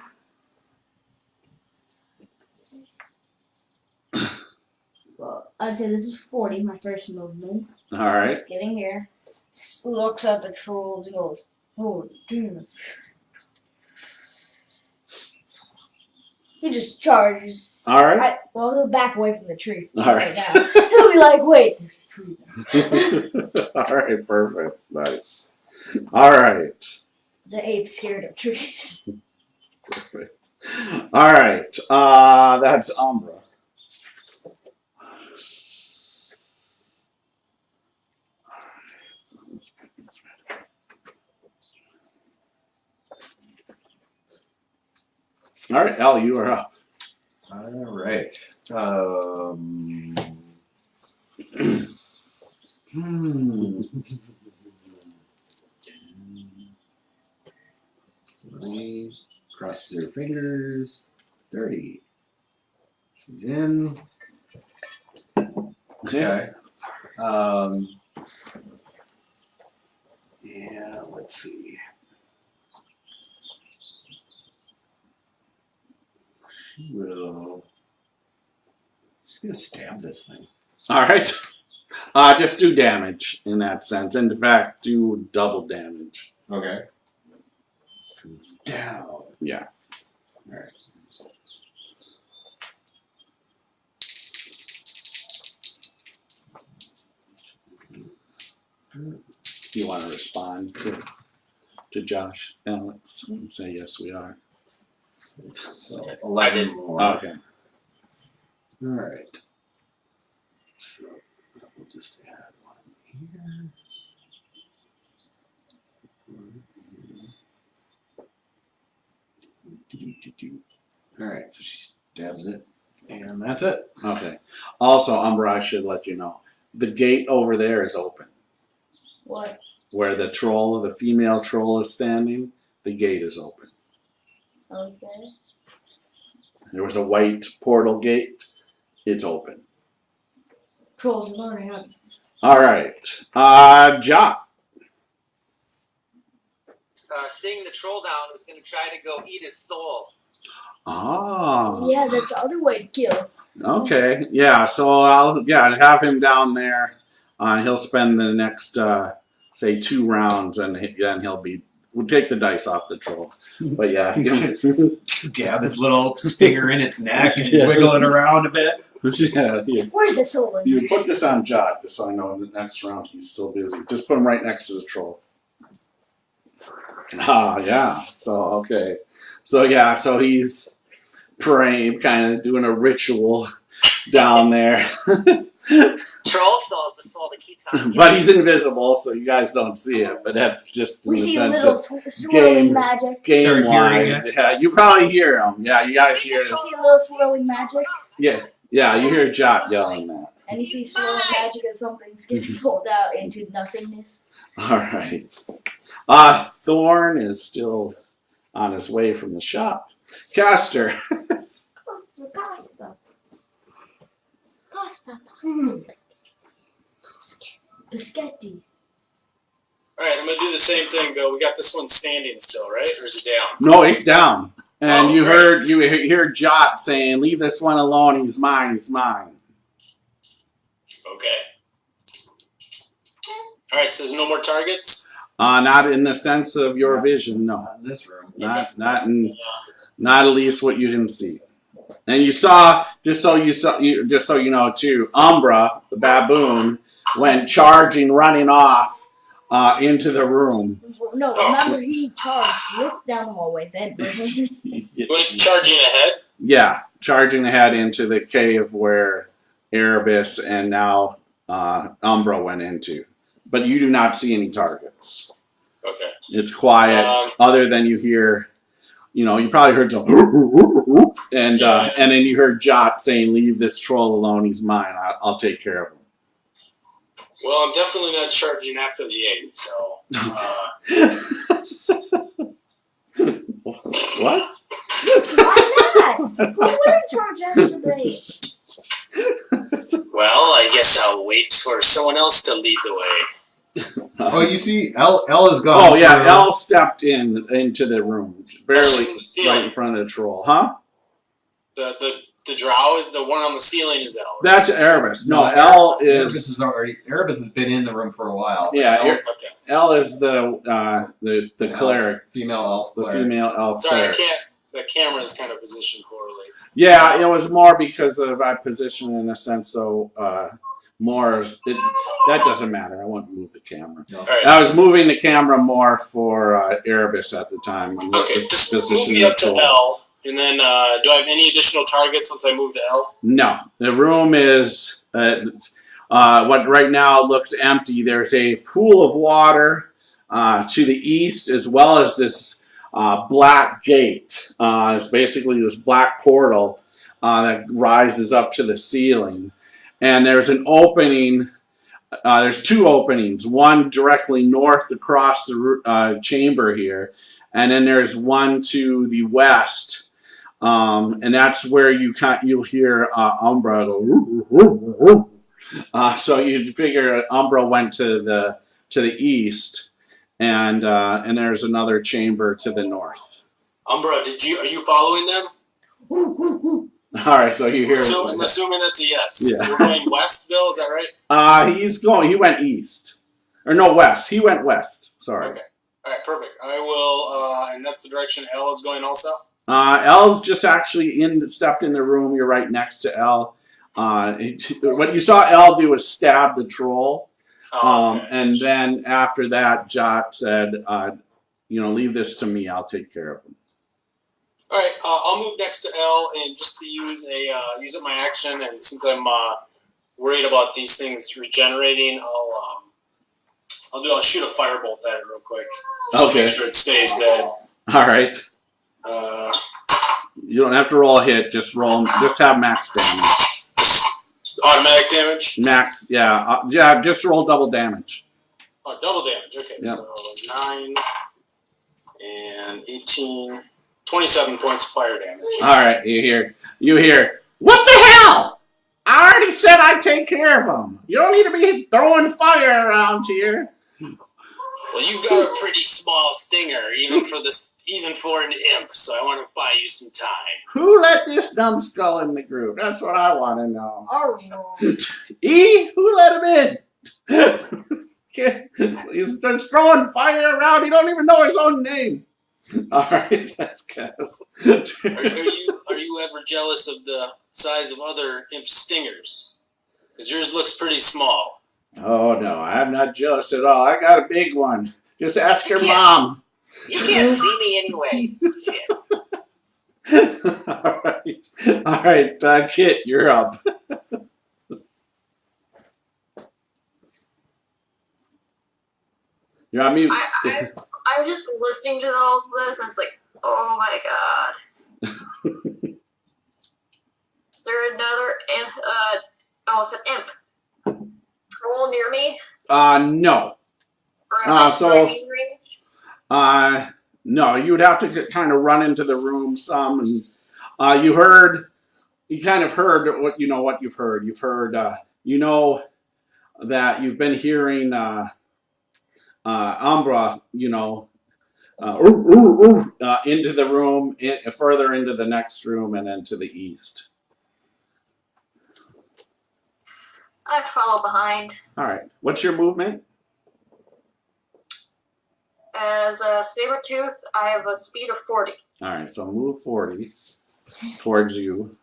Well, I'd say this is 40, my first movement. All right. Getting here. Looks at the trolls and goes, oh, damn. He just charges. All right. Well, he'll back away from the tree All right right. now. He'll be like, wait, there's a tree there. All right. Perfect. Nice. All right. The ape's scared of trees. Perfect. All right. That's Umbra. All right, Elle, you are up. All right. Crosses her fingers. 30. She's in. Okay. Yeah, let's see. She's gonna stab this thing. All right. Just do damage in that sense. In fact, do double damage. Okay. Down. Yeah. All right. You want to respond to Josh, Alex, and say yes, we are. So 11 more. Okay. All right. So we'll just add one here. All right. So she stabs it, and that's it. Okay. Also, Umbra, I should let you know, the gate over there is open. What? Where the female troll is standing, the gate is open. Okay. There was a white portal gate. It's open. Trolls learning how to. All right. Jock. Seeing the troll down is going to try to go eat his soul. Oh. Yeah, that's the other way to kill. Okay. Yeah. So I'll have him down there. He'll spend the next say 2 rounds, and we'll take the dice off the troll. But yeah, Dab his little stinger in its neck and Yeah. wiggle it around a bit. yeah. Where's the soul? You put this on Jock just so I know in the next round he's still busy. Just put him right next to the troll. Yeah. So okay. So yeah. So he's praying, kind of doing a ritual down there. Troll soul is the soul that keeps on. But he's invisible, so you guys don't see it. But that's just in We the see sense little of swirling magic. game Start hearing wise. it. Yeah, you probably hear him. Yeah, you guys hear You this. see little swirling magic, Yeah, you hear Jock yelling that. and you see swirling magic and something's getting pulled out into nothingness. All right. Thorn is still on his way from the shop. Caster. Pasta. Biscotti. Alright, I'm gonna do the same thing, Bill. We got this one standing still, right? Or is it down? No, he's down. And Oh, you great. hear Jot saying, "Leave this one alone. He's mine. He's mine." Okay. Alright, so there's no more targets? Not in the sense of your vision, no. Not in this room. Not at least what you didn't see. And you saw, just so you know too, Umbra, the baboon, went charging, running off into the room. No, remember he charged, looked down the hallway, then ran. Went charging ahead? Yeah, charging ahead into the cave where Erebus and now Umbra went into. But you do not see any targets. Okay. It's quiet, other than you hear, you probably heard some, and then you heard Jot saying, "Leave this troll alone. He's mine. I'll take care of him." Well, I'm definitely not charging after the 8, so. What? Why not? Who would charge after the 8? Well, I guess I'll wait for someone else to lead the way. Oh, you see, Elle is gone. Oh yeah, Elle stepped into the room, barely right in front of the troll, huh? The Drow is the one on the ceiling is Elle. Right? That's Erebus. No, Elle is. Erebus has been in the room for a while. Yeah, Okay. Elle is the cleric, Female elf the cleric. female elf Sorry, cleric. the camera's kind of positioned poorly. Yeah, it was more because of my position in a sense. So that doesn't matter. I won't move the camera. No. Alright. I was moving the camera more for Erebus at the time. Okay, just move me up to Elle. And then, do I have any additional targets once I move to Elle? No, the room is what right now looks empty. There's a pool of water to the east, as well as this black gate. It's basically this black portal that rises up to the ceiling. And there's an opening. There's two openings. One directly north across the chamber here, and then there's one to the west. And that's where you'll hear Umbra go. So you figure Umbra went to the east, and there's another chamber to the north. Umbra, are you following them? All right, so you hear. So I'm assuming that's a yes. Yeah. You're going west, Bill. Is that right? He went east, or no, west. He went west. Sorry. Okay. All right. Perfect. I will. And that's the direction Elle is going also. Elle's just actually stepped in the room. You're right next to Elle. What you saw Elle do was stab the troll. Okay. And then after that, Jot said, leave this to me. I'll take care of him. All right. I'll move next to Elle, and just to use up my action, and since I'm worried about these things regenerating, I'll shoot a firebolt at it real quick. Just to make sure it stays dead. All right. You don't have to roll a hit. Just have max damage. Automatic damage? Max, yeah. Just roll double damage. Oh, double damage. Okay, Yep. So 9 and 18, 27 points of fire damage. All right, you hear, what the hell? I already said I'd take care of him. You don't need to be throwing fire around here. Well, you've got a pretty small stinger, even for an imp, so I want to buy you some time. Who let this numbskull in the group? That's what I want to know. Oh no. Who let him in? He's just throwing fire around. He don't even know his own name. All right, that's Cass. Are you ever jealous of the size of other imp stingers? Because yours looks pretty small. Oh no, I'm not jealous at all. I got a big one. Just ask your mom. You can't see me anyway. Shit. All right, Kit, you're up. You're on mute. I'm just listening to all of this, and it's like, oh my god. Is there another imp? I almost said imp. Roll near me? No. Or am I So- striking range? No, you would have to kind of run into the room some, and you kind of heard what you've heard. You've heard, that you've been hearing Umbra, into the room, further into the next room, and then to the east. I follow behind. All right. What's your movement? As a Sabertooth, I have a speed of 40. All right. So move 40 towards you.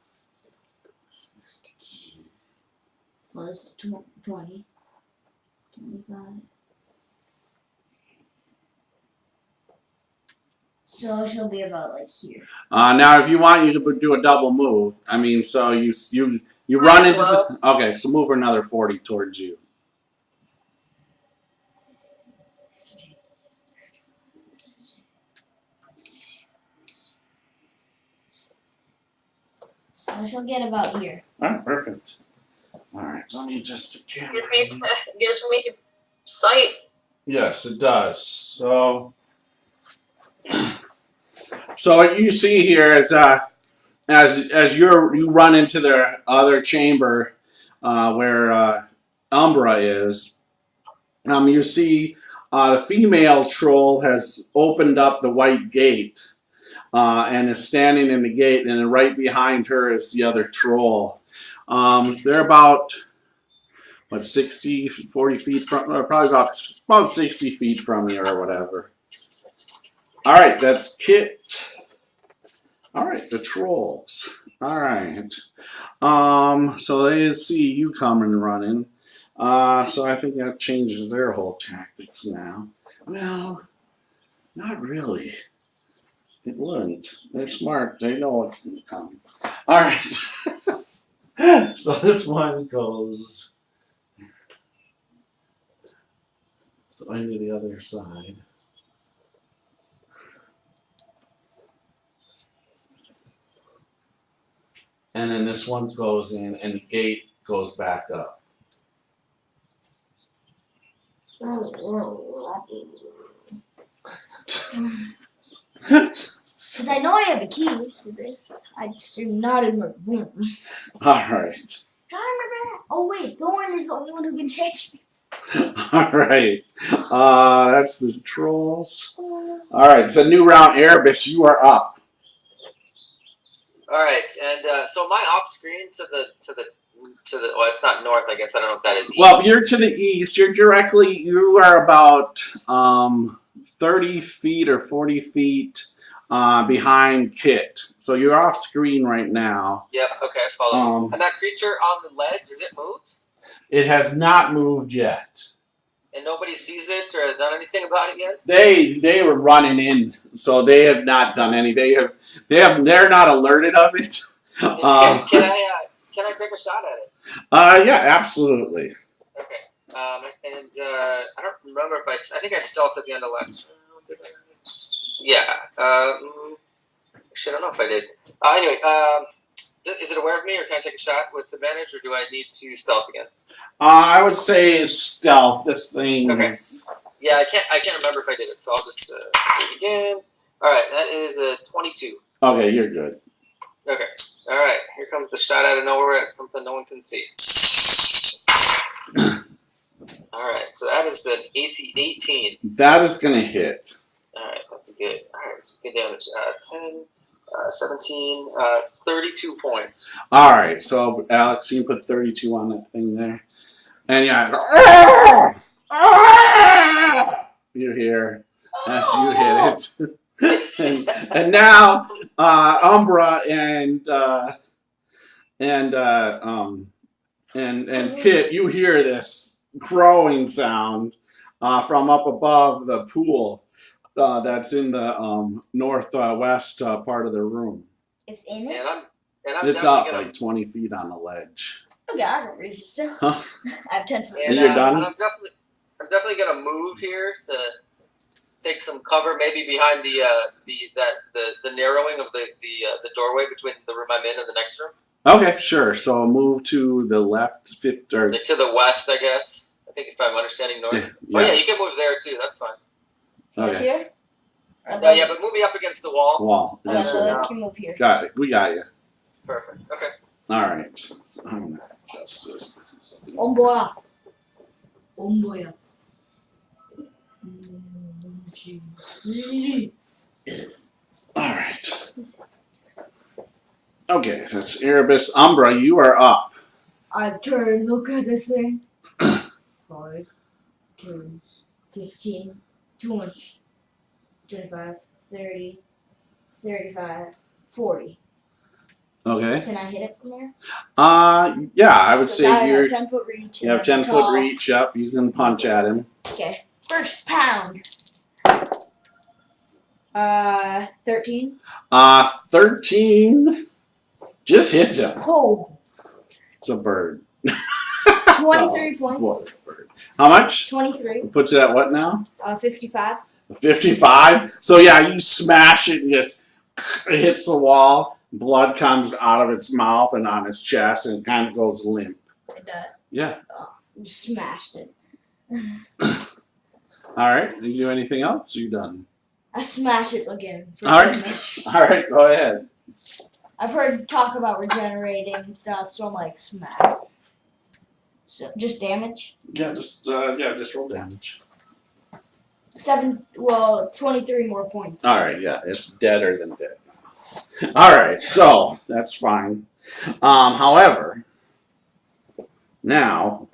Well, it's 20, 25. So she'll be about like here. Now, if you want, you to do a double move. I mean, so you run into the. Okay, so move another 40 towards you. So she'll get about here. All right, perfect. All right, let me just. Gives me sight. Yes, it does. So what you see here is as you run into the other chamber where Umbra is, you see the female troll has opened up the white gate and is standing in the gate, and then right behind her is the other troll. They're about 40 feet from, or probably about 60 feet from you or whatever. All right, that's Kit. All right, the trolls. All right. So they see you coming running. So I think that changes their whole tactics now. Well, not really. It wouldn't. They're smart. They know what's going to come. All right. So this one goes into the other side. And then this one goes in, and the gate goes back up. Because I know I have a key to this. I just am not in my room. All right. Oh wait, Thorn is the only one who can change me. All right. That's the trolls. All right. It's a new round. Erebus, you are up. All right, and so my off screen to the well, it's not north, I guess. I don't know if that is east. Well, you're to the east. You are about 30 feet or 40 feet behind Kit. So you're off screen right now. Yep. Okay, I follow. And that creature on the ledge, is it moved? It has not moved yet. And nobody sees it or has done anything about it yet? They were running in, so they have not done any. They're not alerted of it. Can I take a shot at it? Yeah, absolutely. Okay. And I don't remember if I think I stealthed at the end of last round. Did I? Yeah. Actually, I don't know if I did. Anyway, is it aware of me, or can I take a shot with advantage, or do I need to stealth again? I would say stealth. This thing. Okay. Yeah, I can't remember if I did it, so I'll just do it again. All right, that is a 22. Okay, you're good. Okay. All right, here comes the shot out of nowhere at something no one can see. All right, so that is an AC 18. That is gonna hit. All right, that's good. All right, so good damage. 10, 17, 32 points. All right, so Alex, you put 32 on that thing there, and yeah, you hear as you hit it, and now Umbra and Kit, you hear this crowing sound from up above the pool that's in the northwest part of the room. It's in it? And It's up like 20 feet on the ledge. Okay, I don't reach it still. Huh? I have 10 foot. And you're done? And I'm definitely gonna move here to take some cover, maybe behind the narrowing of the doorway between the room I'm in and the next room. Okay, sure. So move to the left, or to the west, I guess. I think if I'm understanding north. yeah. Oh yeah, you can move there too. That's fine. Okay. Here? Yeah, but move me up against the wall. Wall. Okay, so I can move here. Got it. We got you. Perfect. Okay. All right. So I'm gonna adjust this. Umbra. Umbra. All right. Okay, that's Erebus. Umbra, you are up. I turn, look at this thing. 5, 10, 15, 20, 25, 30, 35, 40. Okay. Can I hit it from there? Yeah, I would Because say I have you're. 10-foot reach. You have 10-foot reach. Yep, you can punch at him. Okay. First pound. 13. 13 just hits him. Oh. It's a bird. 23 It's points. a bird. How much? 23. Puts it at what now? 55. 55. So yeah, you smash it and just it hits the wall. Blood comes out of its mouth and on its chest, and it kind of goes limp. It does. Yeah. Just smashed it. All right. Did you do anything else? You done? I smash it again. For All right. damage. All right. Go ahead. I've heard talk about regenerating and stuff, so I'm like, smash. So just damage. Yeah. Just roll damage. 23 more points. All right. Yeah. It's deader than dead. All right. So that's fine. However, now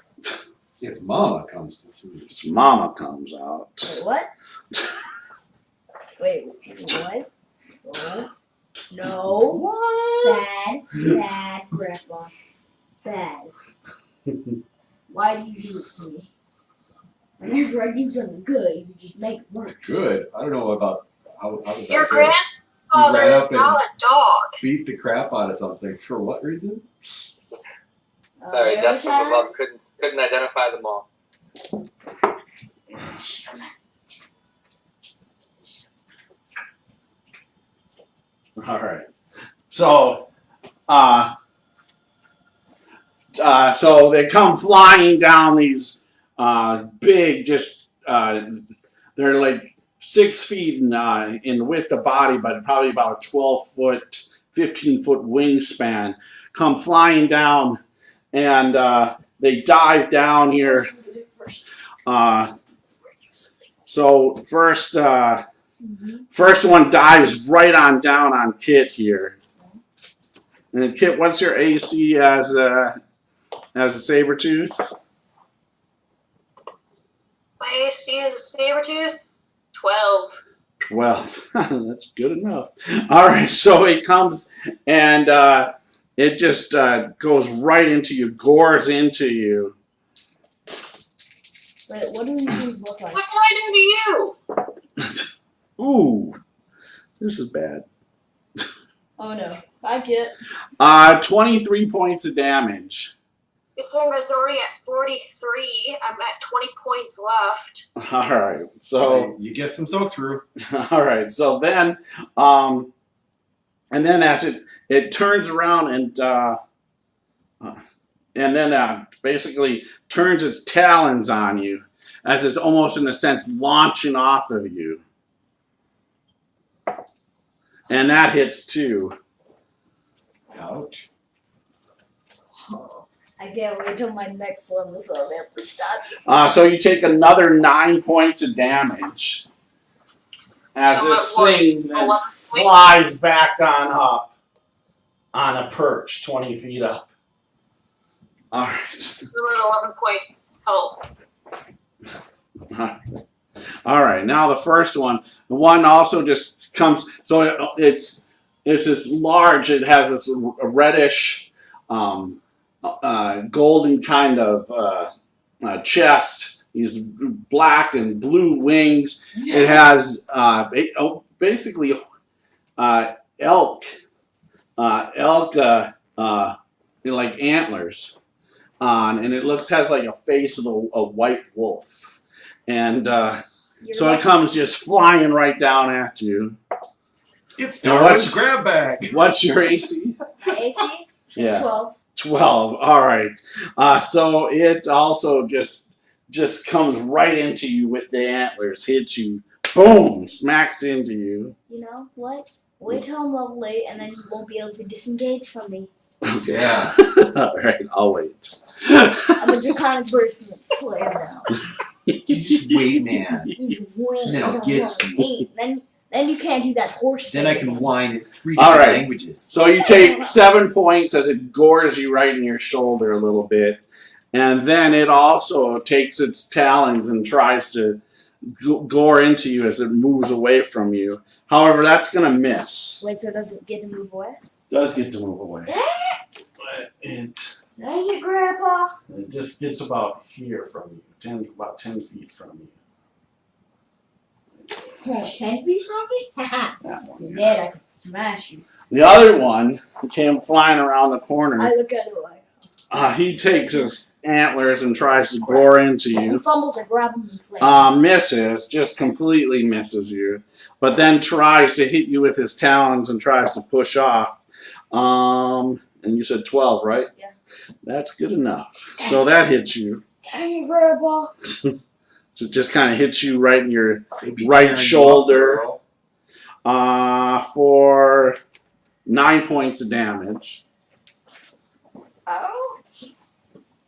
Its mama comes to see its mama comes out. Wait, what? Wait, what? What? No. What? Bad, Grandpa. Bad. Why do you do this to me? Whenever I do something good, you just make it worse. Good. I don't know about how was Your that good? grandfather You ran is up not a dog. Beat the crap out of something. For what reason? Sorry, The death other from above couldn't identify them all. All right. So, so they come flying down these big, they're like 6 feet in width of body, but probably about a 12-foot, 15-foot wingspan. Come flying down, and they dive down here. So first. First one dives right on down on Kit here. And Kit, what's your AC as a Sabretooth? My AC is a Sabretooth. 12. 12. That's good enough. All right, so it comes and it just goes right into you, gores into you. Wait, what do these things look like? What do I do to you? Ooh, this is bad. Oh no. Bye, Kit. 23 points of damage. This one was already at 43. I'm at 20 points left. All right, so you get some soak through. all right, so then, and then as it turns around and then basically turns its talons on you, as it's almost in a sense launching off of you. And that hits too. Ouch. Oh, I can't wait till my next level, so I have to stop. So you take another 9 points of damage. As this thing then flies back on up on a perch 20 feet up. All right. I'm at 11 points health. All right, now the first one. The one also just comes, so it's this large, it has this reddish, golden kind of chest, these black and blue wings. It has basically elk like antlers on, and it has like a face of a white wolf. And so it comes just flying right down at you. It's Darwin's grab bag. What's your AC? AC? It's Yeah. 12. 12. All right. So it also just comes right into you with the antlers, hits you boom, smacks into you. You know what? Wait till I'm level 8 and then you won't be able to disengage from me. Okay. Yeah. Alright, I'll wait. I'm a Draconic Burst Slayer now. You just wait, man. You wait. Then I'll don't get want you. wait. Then you can't do that horse Then thing I can again. whine in 3 All different right. languages. So you take 7 points as it gores you right in your shoulder a little bit. And then it also takes its talons and tries to gore into you as it moves away from you. However, that's going to miss. Wait, so it doesn't get to move away? Does get to move away. Dang it! But Dang it, Grandpa! it just gets about here from you. About 10 feet from you. Oh, 10 feet from me? Haha. That one. You're dead, I can smash you. The other one came flying around the corner. I look at it like. He takes his antlers and tries to gore into He you. fumbles or grab him and slay. Misses, just completely misses you. But then tries to hit you with his talons and tries to push off. And you said 12, right? Yeah. That's good enough. So that hits you. Dang it, Grandpa! So it just kind of hits you right in your Maybe right tearing you shoulder. up, girl. For 9 points of damage. Oh?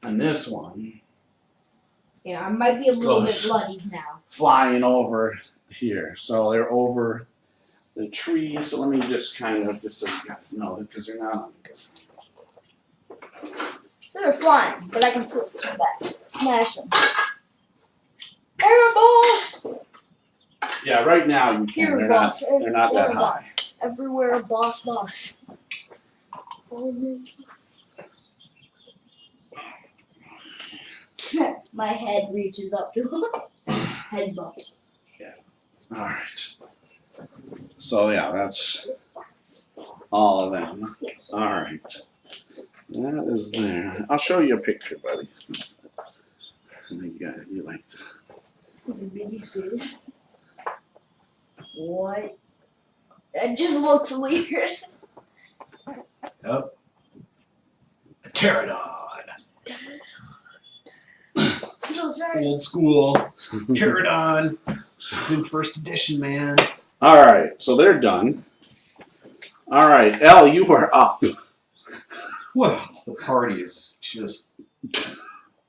And this one Yeah, I might be a little bit Goes. bloodied now. flying over here. So they're over the tree. So let me just kind of, just so you guys know, because they're not on So they're flying, but I can still smash them. Erebus! Yeah, right now you can. Here, They're not, boss. they're not that high. Everywhere, boss. My head reaches up to head bump. Alright. So yeah, that's all of them. Alright. That is there. I'll show you a picture, buddy. You like to. Is it Biggie Spears? What? That just looks weird. Yep. A pterodon. So sorry. Old school pterodon. It's in first edition, man. Alright, so they're done. Alright, Elle, you are up. Well, the party is just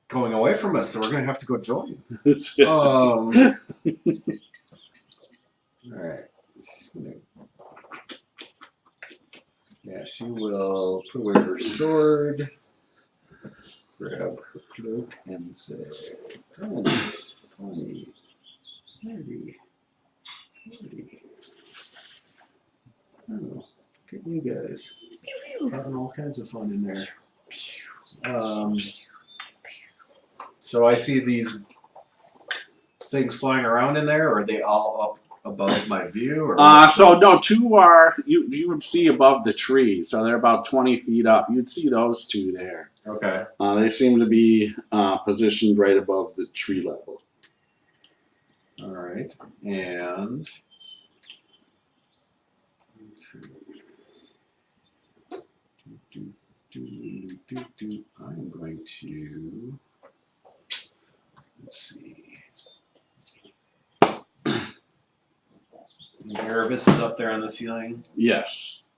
going away from us, so we're gonna have to go join. Alright. Yeah, she will put away her sword, grab her cloak, and say 10, 20, 30, 40. Oh, look at you guys. Having all kinds of fun in there. So I see these things flying around in there, or are they all up above my view? Or So no, 2 are you would see above the tree, so they're about 20 feet up. You'd see those 2 there. okay. They seem to be positioned right above the tree level. All right, and I'm going to let's see. Erebus is up there on the ceiling. Yes.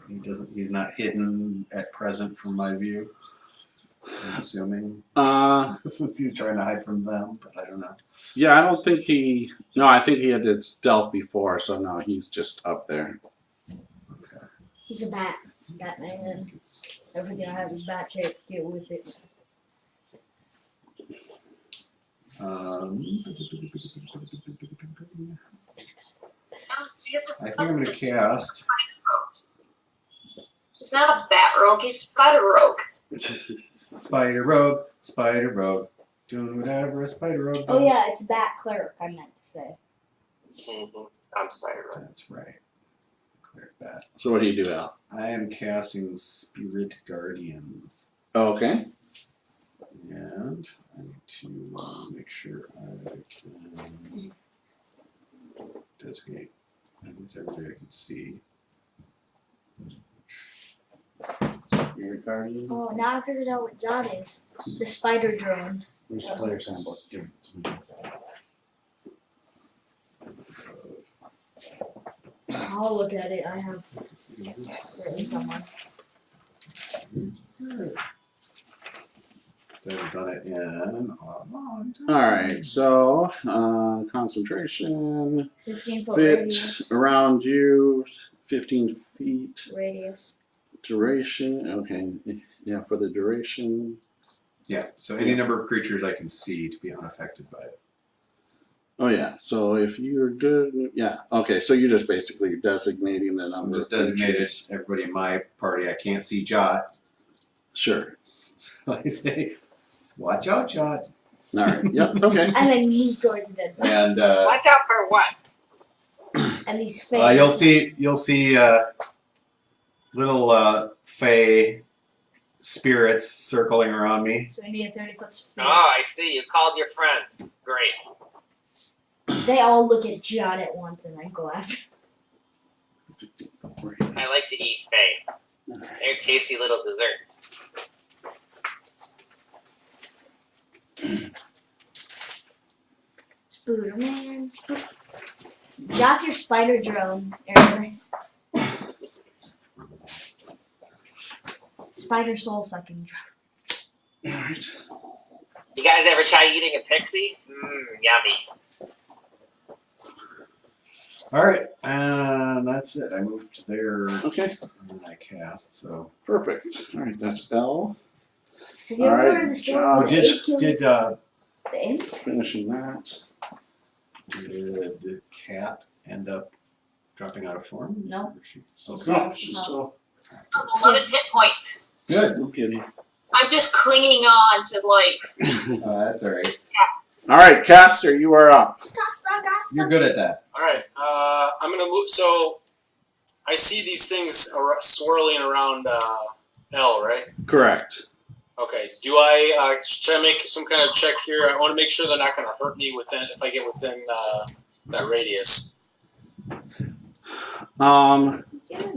He's not hidden at present from my view. I'm assuming. Since he's trying to hide from them, but I don't know. Yeah, I don't think he. No, I think he had did stealth before, so no, he's just up there. Okay. He's a bat. Batman. Everything I have is bat shape. Get with it. Oh, see, I think I'm going to cast. He's not a bat rogue, he's spider rogue. Spider rogue, doing whatever a spider rogue does. Oh yeah, it's bat cleric. I meant to say. I'm Spider. That's right. Cleric bat. So what do you do, Al? I am casting Spirit Guardians. Okay. And I need to make sure I can designate it's everybody I can see. Spirit Guardian. Oh, now I figured out what that is. The spider drone. Where's the player's handbook? Give it to me. I'll look at it. I have written somewhere. They've done it in a long time. Alright, so concentration. 15 foot Fit radius. around you, 15 feet. Radius. Duration, okay. Yeah, for the duration. Yeah, so any number of creatures I can see to be unaffected by it. Oh yeah, so if you're good, yeah. Okay, so you're just basically designating the I'm number. just of designated creatures. everybody in my party. I can't see Jot. Sure. So I say, watch out, Jot. Alright, yep, okay. And then move towards the dead body. And Watch out for what? And these fake. you'll see little fey spirits circling around me. So we need a 30-foot speed. Oh, I see. You called your friends. Great. They all look at Judd at once and then go after. I like to eat fae. They're tasty little desserts. Spooderman. That's your spider drone, Erebus. Spider soul sucking drone. Alright. You guys ever try eating a pixie? Yummy. Alright, and that's it. I moved there Okay, and then I cast, so. perfect. Alright, that's Elle. Have you ever Alright, heard of the story Oh, where the imp kills did the imp? Finishing that. the cat end up dropping out of form? No. Or she still No, she's still 11 hit points. good. no kidding. I'm just clinging on to life. That's alright. Alright, Caster, you are up. You're good at that. All right. I'm gonna move. So I see these things swirling around Elle, right? Correct. Okay. Do I should I make some kind of check here? I want to make sure they're not going to hurt me within if I get within that radius.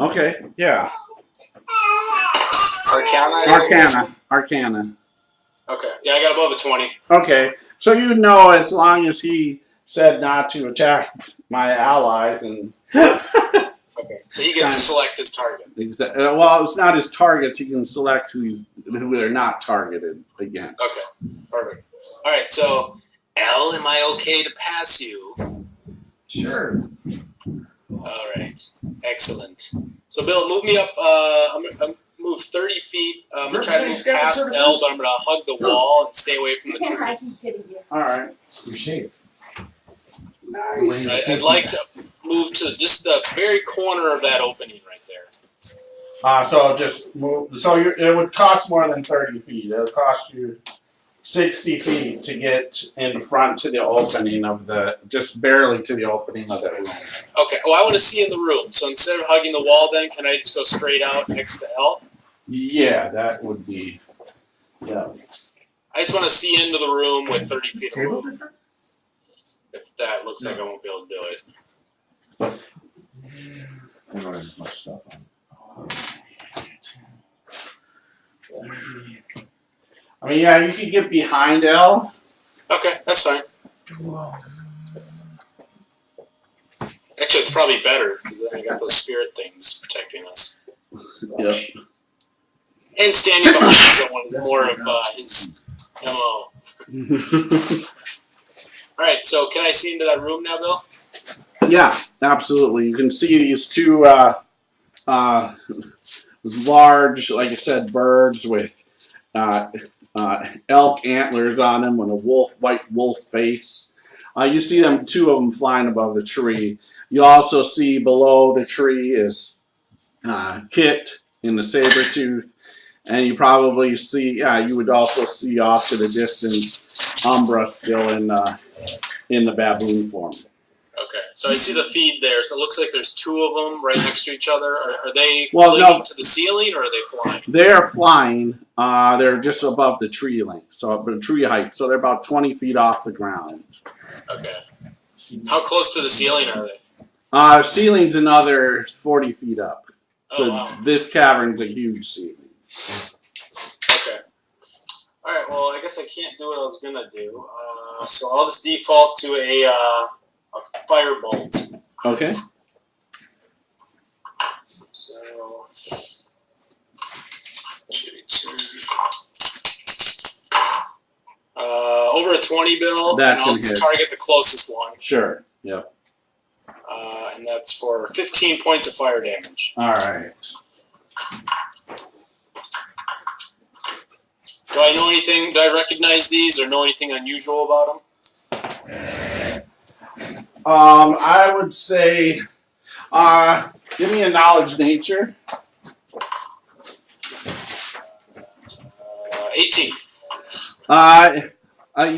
Okay, yeah. Arcana. Okay. Yeah, I got above a 20. Okay, so you know as long as he said not to attack my allies and... Okay. So he gets to select his targets. Well, it's not his targets. He can select who they're not targeted against. Okay. Perfect. All right. So, Elle, am I okay to pass you? Sure. All right. Excellent. So, Bill, move me up. I'm gonna move 30 feet. I'm gonna try to move past Elle, but I'm gonna hug the wall and stay away from the I keep trees. hitting you. All right. You're safe. I'd like to move to just the very corner of that opening right there. So just move. So it would cost more than 30 feet. It would cost you 60 feet to get in front to the opening of just barely to the opening of that room. Okay. Oh, I want to see in the room. So instead of hugging the wall, then can I just go straight out next to Elle? Yeah, that would be. Yeah. I just want to see into the room with 30 feet of Table room. different? If that looks like I won't be able to do it. I don't have as much stuff on. I mean, yeah, you could get behind Elle. Okay, that's fine. Actually, it's probably better because then I got those spirit things protecting us. Yep. And standing behind someone is more of his MO. Alright, so can I see into that room now, Bill? Yeah, absolutely. You can see these two large, like I said, birds with elk antlers on them and a white wolf face. You see them, two of them flying above the tree. You also see below the tree is Kit in the saber-tooth. And you probably see, you would also see off to the distance Umbra still in the baboon form. Okay, so I see the feed there, so it looks like there's two of them right next to each other. Are they Well, clinging no. to the ceiling, or are they flying? They're flying. They're just above the tree length, so the tree height. So they're about 20 feet off the ground. Okay. How close to the ceiling are they? Ceiling's another 40 feet up. So Oh, wow. this cavern's a huge ceiling. Okay. Alright, well, I guess I can't do what I was going to do. So I'll just default to a firebolt. Okay. So, over a 20 bill. That's and I'll gonna hit. target the closest one. Sure. Yep. And that's for 15 points of fire damage. All right. Do I know anything? Do I recognize these or know anything unusual about them? I would say, give me a knowledge nature. 18.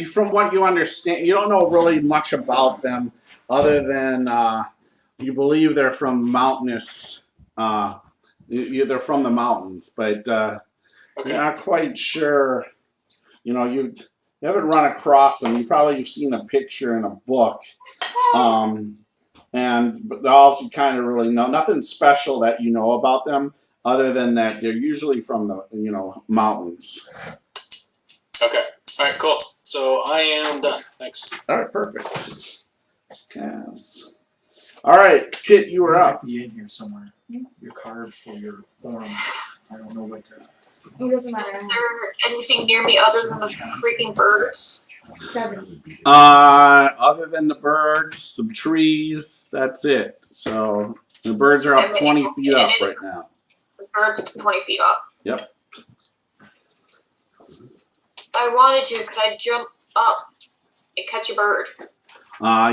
From what you understand, you don't know really much about them, other than you believe they're from mountainous. They're from the mountains, but Okay. you're not quite sure. You know, you haven't run across them. You've seen a picture in a book, but all you kind of really know, nothing special that you know about them, other than that they're usually from the mountains. Okay. All right. Cool. So I am done. Thanks. All right, perfect. Yes. All right, Kit, you were up. Might be in here somewhere. Your card for your Thorn. I don't know what to. It doesn't matter. Is there anything near me other than the freaking birds? 7. Other than the birds, the trees, that's it. So the birds are up 20 feet up right now. The birds are 20 feet up. Yep. If I wanted to, could I jump up and catch a bird?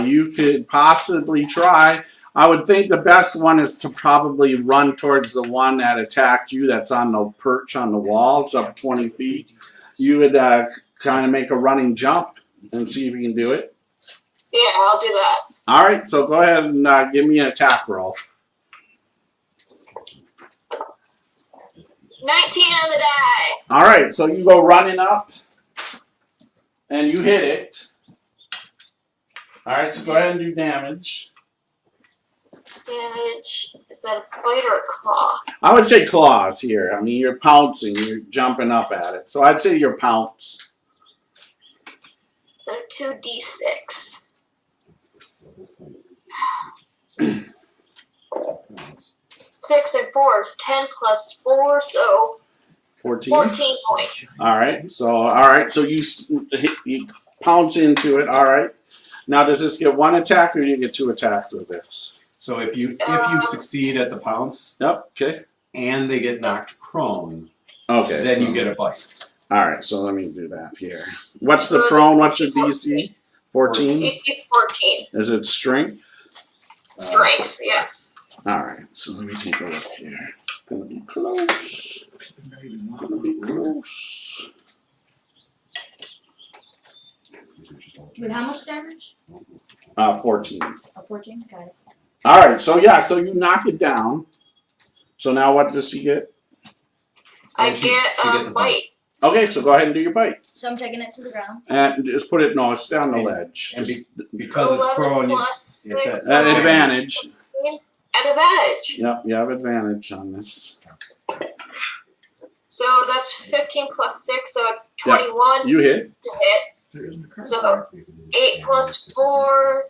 You could possibly try. I would think the best one is to probably run towards the one that attacked you that's on the perch on the wall. It's up 20 feet. You would kind of make a running jump and see if you can do it. Yeah, I'll do that. All right, so go ahead and give me an attack roll. 19 on the die. All right, so you go running up and you hit it. All right, so go ahead and do damage. Damage. Is that a bite or a claw? I would say claws here. I mean, you're pouncing, you're jumping up at it. So I'd say your pounce. They're 2d6. 6 and 4 is 10 plus 4, so 14. 14 points. All right, so you pounce into it. All right. Now, does this get one attack or do you get 2 attacks with this? So if you succeed at the pounce, Yep. Okay. and they get knocked prone, Okay. then so- you get a bite. All right, so let me do that here. What's the prone? What's the DC? 14? DC 14. Is it strength? Strength, yes. All right, so let me take a look here. Gonna be close. Gonna be close. Wait, how much damage? 14. Oh, 14? Got it. All right, so you knock it down. So now what does she get? I And she get gets a a bite. Okay, so go ahead and do your bite. So I'm taking it to the ground. And just put it, no, it's down the ledge. And Just because it's 11 prone, plus it's 6. at advantage. At advantage. Yep, you have advantage on this. So that's 15 plus 6, so 21 You hit. to hit. So 8 plus 4,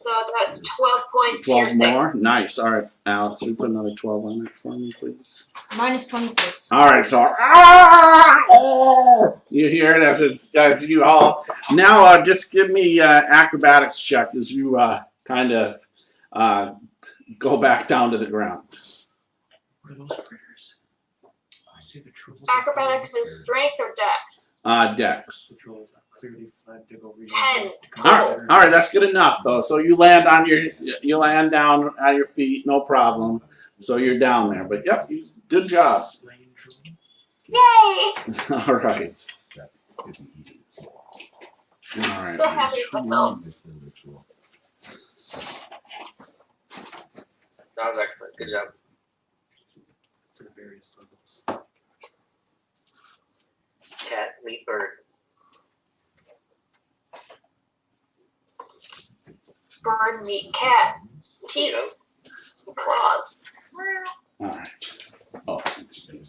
so that's 12 points 12 piercing. more. Nice. All right, Alex, you put another 12 on it for me, please. Minus 26. All right, so you hear it as you all. Now, just give me acrobatics check as you kind of go back down to the ground. What are those critters? I see the trolls. Acrobatics is strength or dex? Dex. The trolls are clearly fled to go read. 10 All right, that's good enough though. So you land down on your feet, no problem. So you're down there, but yep, good job. Yay! All right. All right. So happy with myself. That was excellent. Good job. For the various levels. Cat, lead bird. Bird, meat, cat, teeth, claws. All right. Oh,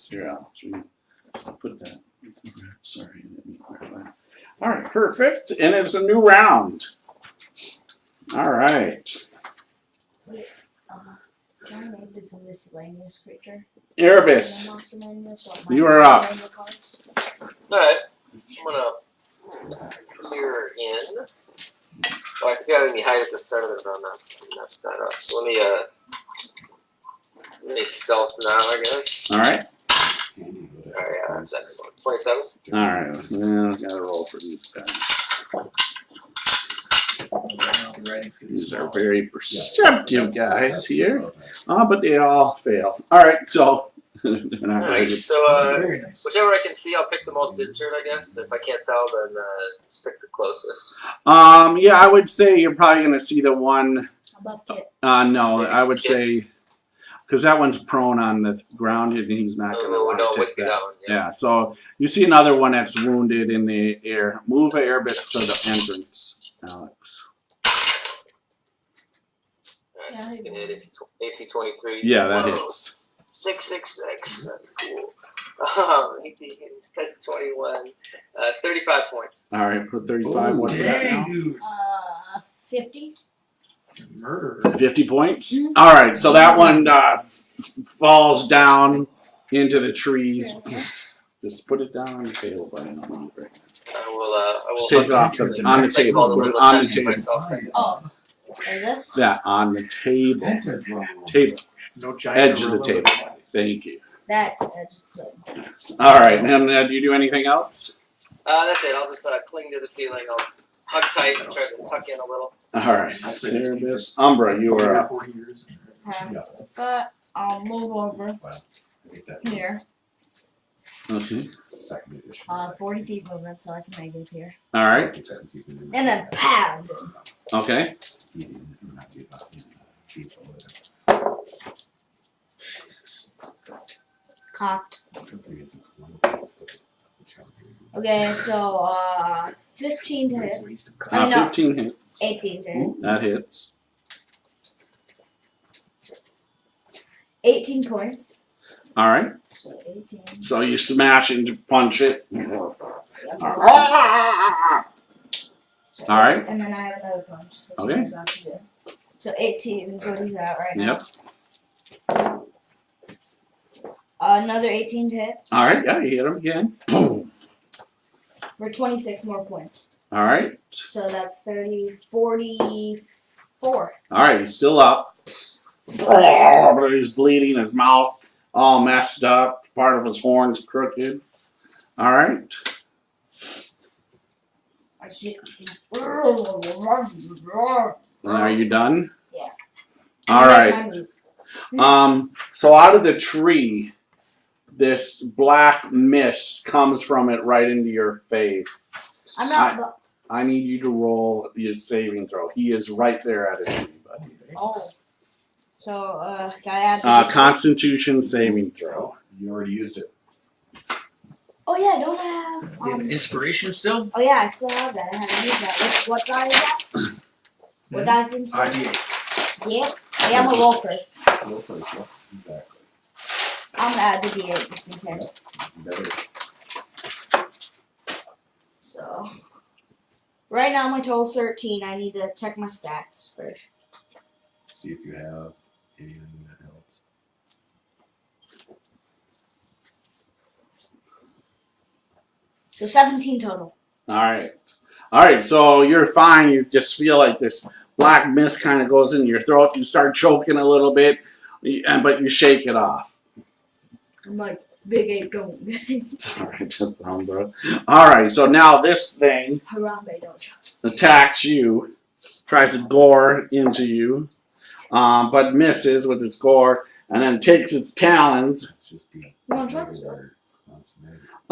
here, Alex. Put that. Sorry, I didn't mean to grab that. All right, perfect. And it's a new round. All right. Johnny made this He's a miscellaneous creature. Erebus, Monster manual, so you are up. Alright. I'm gonna peer in. Oh, I think I had me hide at the start of the round. I messed that up. So let me stealth now, I guess. Alright. Alright, yeah, that's excellent. 27. Alright. Well, gotta roll for these guys. These are very perceptive guys here. But they all fail. Alright, so. Alright, so Very nice. whichever I can see, I'll pick the most injured, I guess. If I can't tell, then just pick the closest. Yeah, I would say you're probably gonna see the one. Above Kit. No, Maybe I would kids. say because that one's prone on the ground and he's not gonna Oh, want no, to wouldn't take be that. that one. Yeah. Yeah, so you see another one that's wounded in the air. Move Erebus to the entrance, Alex. Alright, Yeah, it's gonna hit AC 23. Yeah, that Whoa, hits. 666. That's cool. 18, 21, 35 points. All right, put 35. What's that now? Dude. 50. Murder. 50 points. Mhm. All right, so that one falls down into the trees. Just put it down on the table, buddy. No, no, right. I will Take it off hug on the it's like table. called a Put it little on the attention table. myself. Oh. Is this? Yeah, on the table. Table. No giant Edge of the gorilla table. with- Thank you. That's good. All right, and do you do anything else? That's it. I'll just cling to the ceiling. I'll hug tight and try to tuck in a little. All right, Erebus. Umbra, you are up. 40 years. But I'll move over here. Okay. 40 feet movement, so I can make it here. All right. And then pound him. Okay. Cocked. Okay, so 15 to hit. I mean, no, 15 hits. 18 to hit. That hits. 18 points. All right. So 18. So you smash and punch it. Yep. All right. And then I have another punch. which Okay. I'm about to do. So 18 is what he's at right now. Yep. Another 18 to hit All right. Yeah, you hit him again. Boom. for 26 more points. All right. So that's 30, 44. All right. He's still up. But he's bleeding. His mouth all messed up. Part of his horn's crooked. All right. Are you done? Yeah. All right. So out of the tree, this black mist comes from it right into your face. I'm not. I need you to roll your saving throw. He is right there at a tree, buddy. Oh. So, can I add Constitution saving throw. You already used it. Oh, yeah, don't I have. Do you have inspiration still? Oh, yeah, I still have that. I haven't used that. What die is that? What die is the inspiration? ID8. Yeah. Yeah, I'm gonna roll first. Roll first, yeah. Okay. I'm gonna add the D8 just in case. Better. So. Right now, my total's 13. I need to check my stats first. See if you have anything that helps. So 17 total. All right. All right, so you're fine. You just feel like this black mist kind of goes into your throat. You start choking a little bit, but you shake it off. I'm like, big ape don't. All right, just bro. All right, so now this thing Harambe don't. attacks you, tries to gore into you, but misses with its gore, and then takes its talons, You want drugs?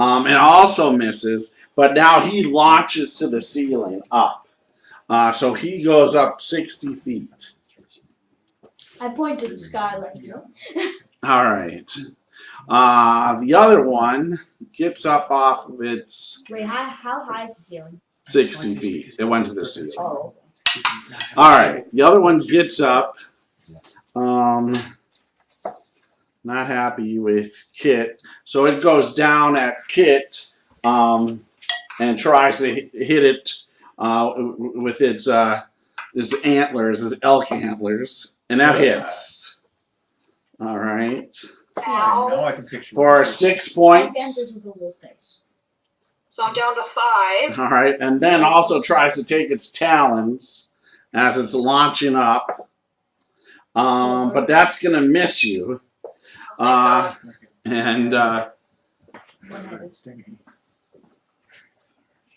and also misses, but now he launches to the ceiling up. So he goes up 60 feet. I point to the sky like, you know. All right. The other one gets up off of its Wait, how high is the ceiling? 60 feet. It went to the ceiling. Oh. All right. The other one gets up. Not happy with Kit. So it goes down at Kit and tries to hit it with its antlers, its elk antlers. And that hits. All right. Now I can picture For it. 6 Punk points. enters with a wolf face. So I'm down to 5. All right, and then also tries to take its talons as it's launching up. But that's gonna miss you. Thank God. And One-headed.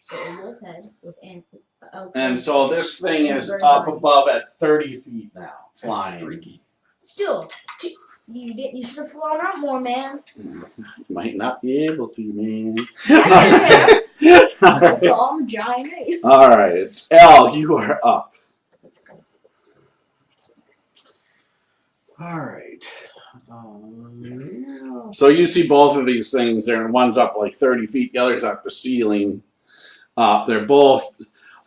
So a wolf head with and so this thing is up above at 30 feet now, flying. Still, you should have flown out more, man. Might not be able to, man. Dumb giant. All right, Elle, you are up. All right. So you see both of these things there, and one's up like 30 feet, the other's up the ceiling. They're both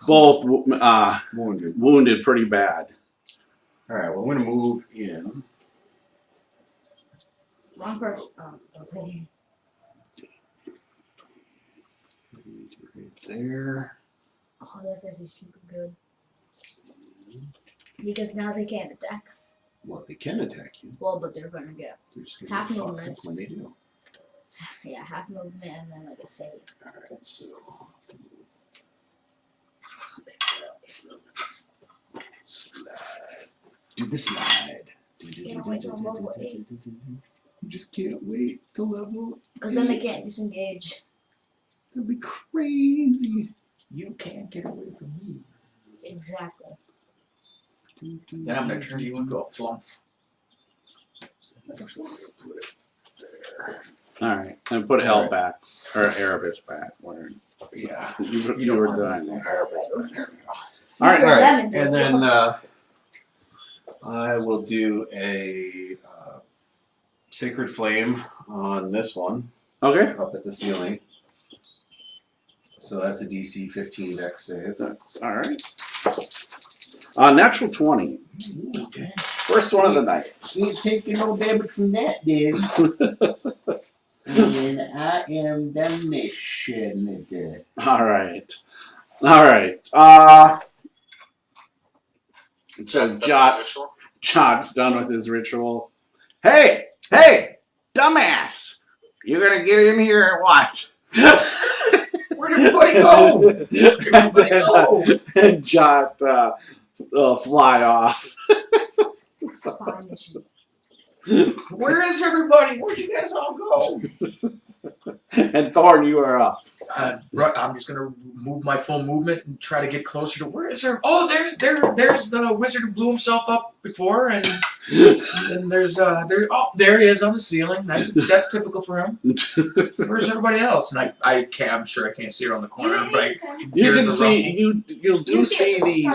wounded pretty bad. All right. Well, I'm gonna move in. Wrong person. Oh, okay. Right there. Oh, that's actually super good. Because now they can't attack us. Well, they can attack you. Well, but they're gonna get They're just half gonna get movement. fucked up when they do. half movement and then like a save. All right. So. Slide. Do the slide. Can't wait till level 8. You just can't wait to level. Because then they can't disengage. That'd be crazy. You can't get away from me. Exactly. Then I'm gonna turn you into a flump. All right, and put Elle back or Erebus back. Where Yeah. you were doing there. There we go. All right, All right. Lemon, And then I will do a Sacred Flame on this one okay. up at the ceiling. So that's a DC 15 dex save. All right. Natural 20. Ooh, dang. First one of the night. You ain't taking no damage from that, dude. And I am damnation. All right. All right. So Jot's done with his ritual. Hey, dumbass! You gonna get in here or what? Where'd everybody go? Where'd everybody go? And Jot fly off. Spy missions. Where is everybody? Where'd you guys all go? And Thorn, you are up. I'm just gonna move my full movement and try to get closer to where is there? Oh, there's the wizard who blew himself up before, and there's there he is on the ceiling. That's typical for him. Where's everybody else? And I can't. I'm sure I can't see around the corner. I'm like, You can see you see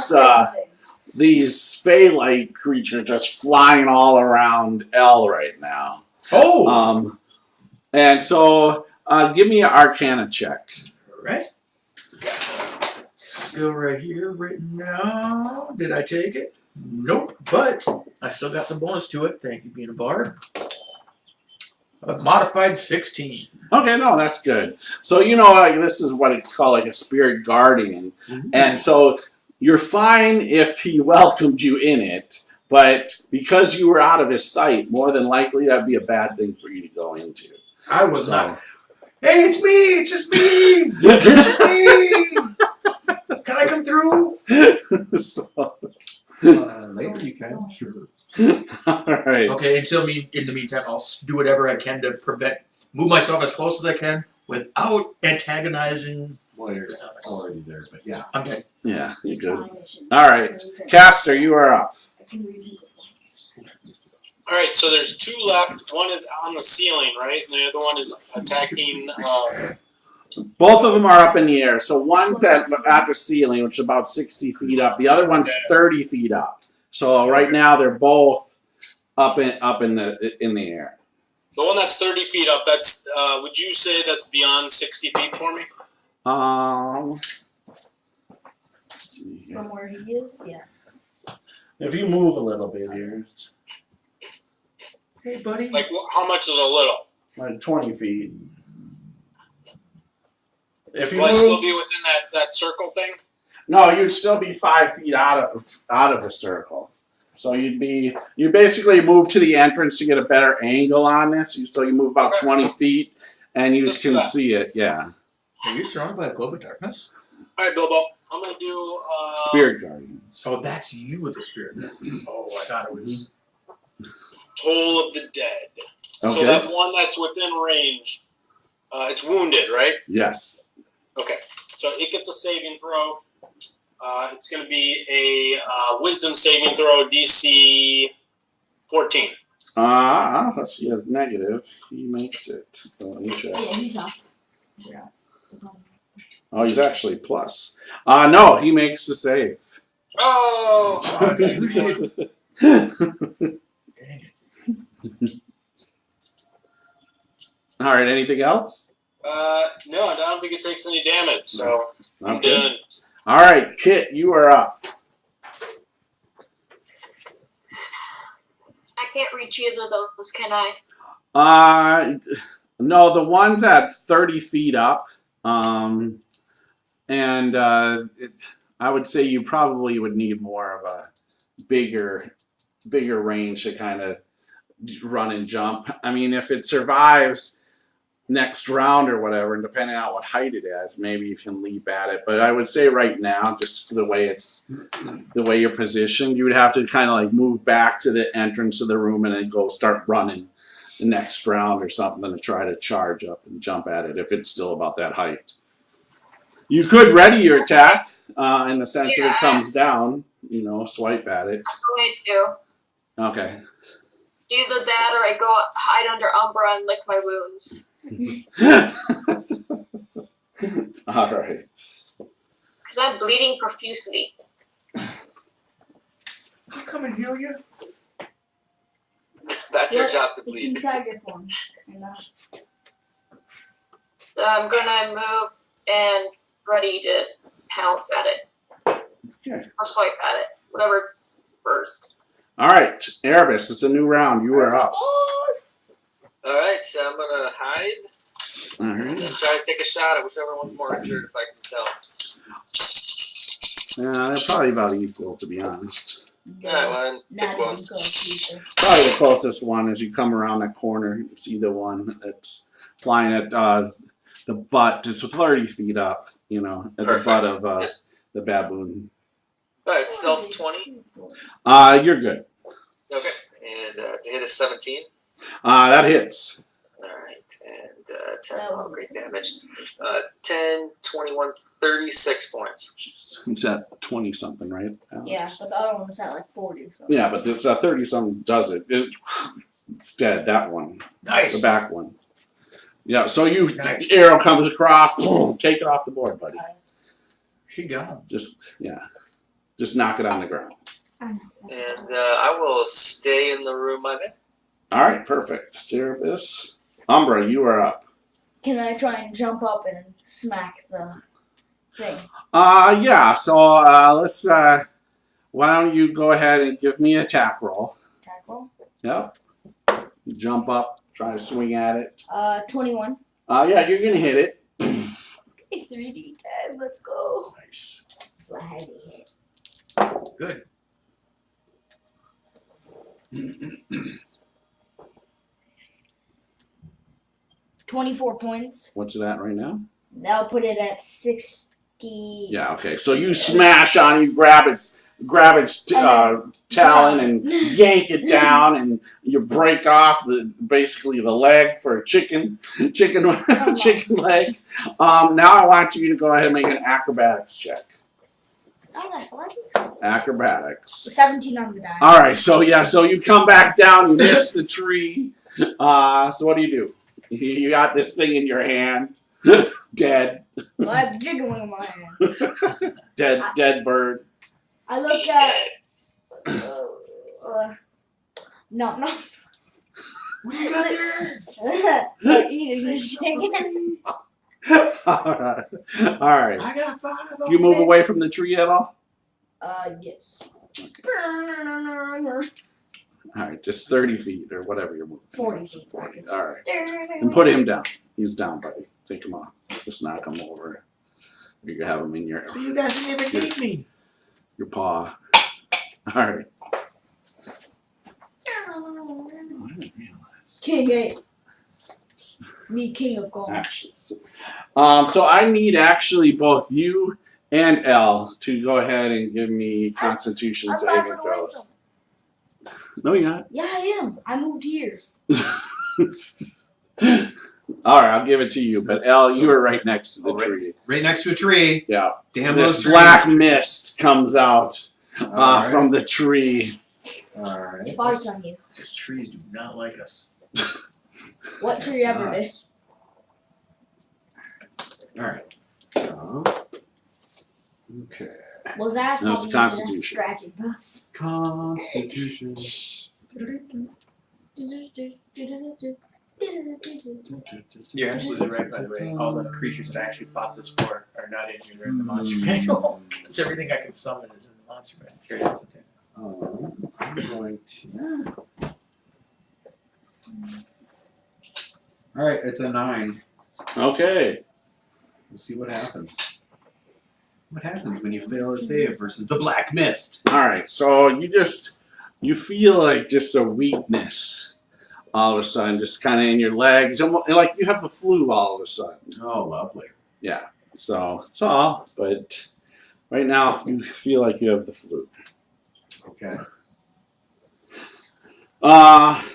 these fey-like creatures just flying all around Elle right now. oh, And so give me an Arcana check. all right. Still right here, written down. Did I take it? Nope. But I still got some bonus to it. Thank you, being a bard. A modified 16. Okay, no, that's good. So like this is what it's called, like a spirit guardian, and so you're fine if he welcomed you in it, but because you were out of his sight, more than likely that'd be a bad thing for you to go into. I was not. Hey, it's me! It's just me! It's just me! Can I come through? So, Later you can, sure. all right. Okay, in the meantime, I'll do whatever I can to move myself as close as I can without antagonizing. Well, you're already there, but yeah. I'm dead. Yeah, you're good. Spy missions. All right, So Caster, you are up. I can read people's thoughts. All right, so there's two left. One is on the ceiling, right? And the other one is attacking. Both of them are up in the air. So one's at the ceiling, which is about 60 feet up. The other one's 30 feet up. So right now they're both up in the air. The one that's 30 feet up. That's. Would you say that's beyond 60 feet for me? From where he is, yeah. If you move a little bit here, Hey, buddy. Like, how much is a little? like 20 feet. If you Will I still move, be within that circle thing? no, you'd still be 5 feet out of the circle. So you basically move to the entrance to get a better angle on this. So you move about 20 feet, and you Let's do can that. see it. Yeah. Are you surrounded by a globe of darkness? All right, Bilbo. I'm gonna do. Spirit guardians. Oh, that's you with the spirit. Oh, I thought it was. Toll of the Dead. Okay. So that one that's within range, it's wounded, right? Yes. Okay. So it gets a saving throw. It's going to be a Wisdom saving throw, DC 14. Let's see. It's negative. He makes it. Let me check. Yeah, he's up. Yeah. Oh, he's actually plus. No, he makes the save. Oh! All right. Anything else? No, I don't think it takes any damage, so I'm Okay. done. All right, Kit, you are up. I can't reach either of those, can I? No, the one's at 30 feet up. I would say you probably would need more of a bigger range to kind of run and jump. I mean, if it survives next round or whatever, and depending on what height it is, maybe you can leap at it. But I would say right now, just the way you're positioned, you would have to kind of like move back to the entrance of the room and then go start running the next round or something to try to charge up and jump at it if it's still about that height. You could ready your attack in the sense that it comes down, swipe at it. I'm going to. Okay. Either that or I go hide under Umbra and lick my wounds. All right. Because I'm bleeding profusely. I'll come and heal you. That's your job to It's in bleed. tiger form. So I'm going to move and ready to pounce at it. Okay. Or swipe at it. Whatever's first. All right, Erebus, it's a new round. You are up. Alright, so I'm gonna hide All and right. try to take a shot at whichever one's more injured if I can tell. Yeah, they're probably about equal, to be honest. Alright, well then Not pick one. even close, either. Probably the closest one as you come around that corner. You see the one that's flying at the butt. It's 30 feet up, at the Perfect. butt of Yes. the baboon. Alright, stealth 20. You're good. Okay, and to hit a 17. That hits. Alright, and 10, great damage. 10, 21, 36 points. It's at 20 something, right? Alex? Yeah, but the other one was at like 40. So. Yeah, but this 30 something does it. It's dead. That one. Nice. The back one. Yeah. So Nice. arrow comes across. Boom, take it off the board, buddy. She got him. Just knock it on the ground. And I will stay in the room I'm in. All right, perfect. Erebus. Umbra, you are up. Can I try and jump up and smack the thing? Yeah. So let's. Why don't you go ahead and give me an attack roll? Tackle. Yep. You jump up, try to swing at it. 21. Yeah, you're gonna hit it. 3d10. Let's go. Nice. It's a heavy hit. Good. 24 points. What's it at right now? That'll put it at 60. Yeah. Okay. So you smash on, you grab its talon and yank it down, and you break off basically the leg for a chicken leg. Now I want you to go ahead and make an acrobatics check. Oh, athletics. Acrobatics. 17 on the die. All right. So you come back down, you miss the tree. So what do? You got this thing in your hand, dead. Well, I have the chicken wing in my hand. dead bird. I look at. No. What do you got there? Start eating the chicken. All right. I got 5. Do you move away from the tree at all? Yes. All right, just 30 feet or whatever you're moving. 40 feet. All right. And put him down. He's down, buddy. Take him off. Just knock him over. You can have him in So you guys didn't even need me. your paw. All right. King 8. Me, King of Gold. Actually, so I need actually both you and Elle to go ahead and give me Constitution I'm saving 5 foot away throws. No, you're not. Yeah, I am. I moved here. All right, I'll give it to you. But Elle, you were right next to the tree. Right next to a tree. Yeah. Damn This those trees. black mist comes out Alright. from the tree. Alright. Farts on you. Those trees do not like us. What tree ever not. did? Alright. Okay. Was that No, it's probably a Constitution. scratchy bus? Constitution. You're absolutely right, by the way. All the creatures that I actually bought this for are not in here. They're in the monster manual. It's everything I can summon is in the monster manual. Here it is. I'm going to. Alright, it's a 9. Okay. We'll see what happens. What happens when you fail a save versus the black mist? All right. So you feel like just a weakness all of a sudden, just kind of in your legs, almost like you have the flu all of a sudden. Oh, lovely. Yeah. So it's all, but right now you feel like you have the flu. Okay. I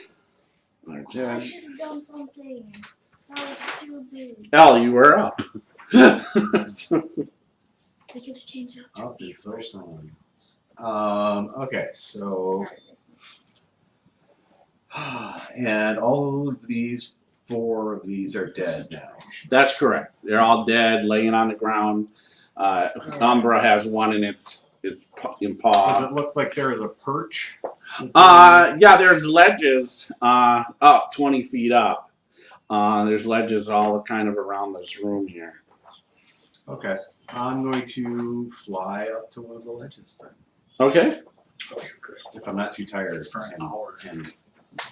Okay. should have done something. That was stupid. Elle, you were up. I could have changed it. I'll be so sorry. Okay, so. And all of these, 4 of these are dead now. That's correct. They're all dead, laying on the ground. Umbra has one in its Does paw. it look like there is a perch? Yeah, there's ledges up 20 feet up. There's ledges all kind of around this room here. Okay. I'm going to fly up to one of the ledges then. Okay. If I'm not too tired For an hour. and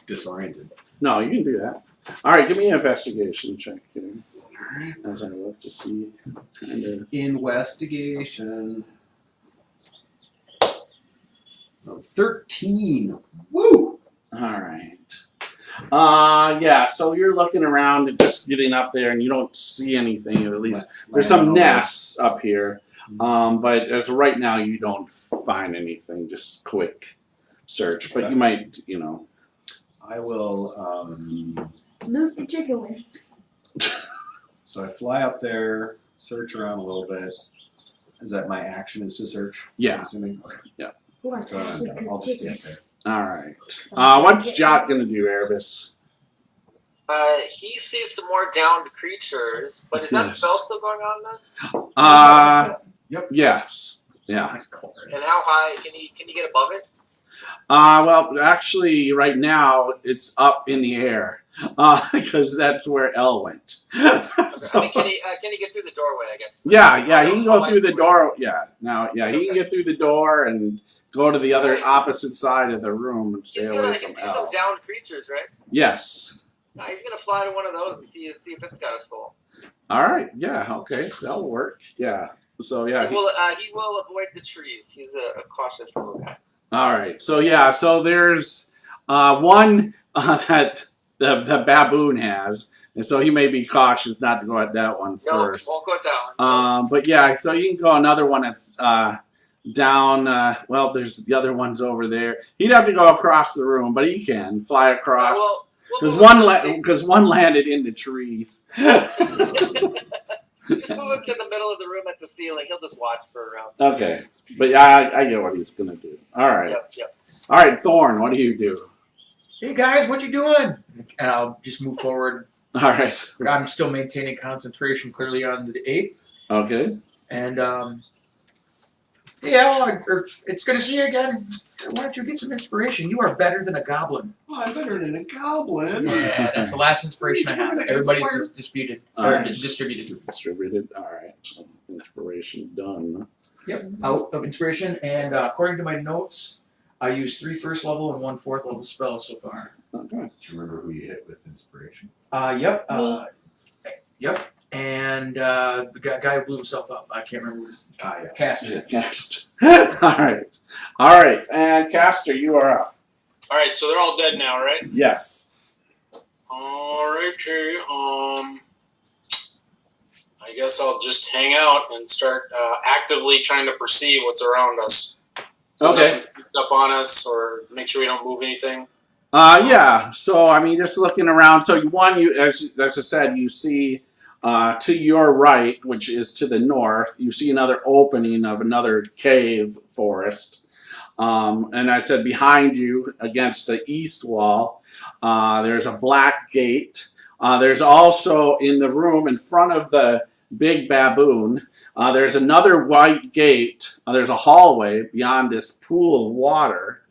disoriented. No, you can do that. All right, give me an investigation check here. As I look to see kind of. Investigation. 13. Woo! All right. Yeah, so you're looking around and just getting up there and you don't see anything, or at least there's some nests up here. But as of right now, you don't find anything, just quick search. But you might, I will. Loot the chicken wings. So I fly up there, search around a little bit. Is that my action? Is to search? Yeah. I'm assuming. Okay. Who wants So acid I'll cooked just stay chicken? up there. All right. What's Jot gonna do, Erebus? He sees some more downed creatures, but is that Yes. spell still going on then? Yes. Yeah. And how high can you get above it? Well, actually, right now it's up in the air because that's where Elle went. So, I mean, can he get through the doorway? I guess. yeah, he can go Oh, I through see the where it door. Yeah, he can get through the door and go to the other opposite side of the room and stay He's away gonna from see some Elle. downed creatures, right? Yes. He's gonna fly to one of those and see if it's got a soul. All right. Yeah. Okay. That'll work. Yeah. So yeah. He will avoid the trees. He's a cautious little guy. All right. So yeah. So there's one that the baboon has, and so he may be cautious not to go at that one No, first. won't go at that one. But yeah. So you can go another one that's down. Well, there's the other ones over there. He'd have to go across the room, but he can fly across. Because one landed in the trees. Just move him to the middle of the room at the ceiling. He'll just watch for a round. Okay. But yeah, I get what he's gonna do. All right. Yep. All right, Thorn. What do you do? Hey guys, what you doing? And I'll just move forward. All right. I'm still maintaining concentration clearly on the 8. Okay. And yeah, it's good to see you again. Why don't you get some inspiration? You are better than a goblin. Oh, I'm better than a goblin. Yeah, that's the last inspiration I have. Everybody's disputed All or right. distributed. Distributed. All right. So inspiration done. Yep, out of inspiration, and according to my notes, I used 3 first level and 1 4th level spells so far. Okay. Do you remember who you hit with inspiration? Yep. Me. Yep. And the guy who blew himself up. I can't remember his Yeah. Caster. Cast. All right. And Caster, you are up. All right, so they're all dead now, right? Yes. Alrighty. I guess I'll just hang out and start actively trying to perceive what's around us. So Okay. nothing sneaks up on us, or make sure we don't move anything. Yeah. So I mean, just looking around. So as I said, you see to your right, which is to the north, you see another opening of another cave forest. And I said behind you, against the east wall, there's a black gate. There's also in the room in front of the big baboon. There's another white gate. There's a hallway beyond this pool of water.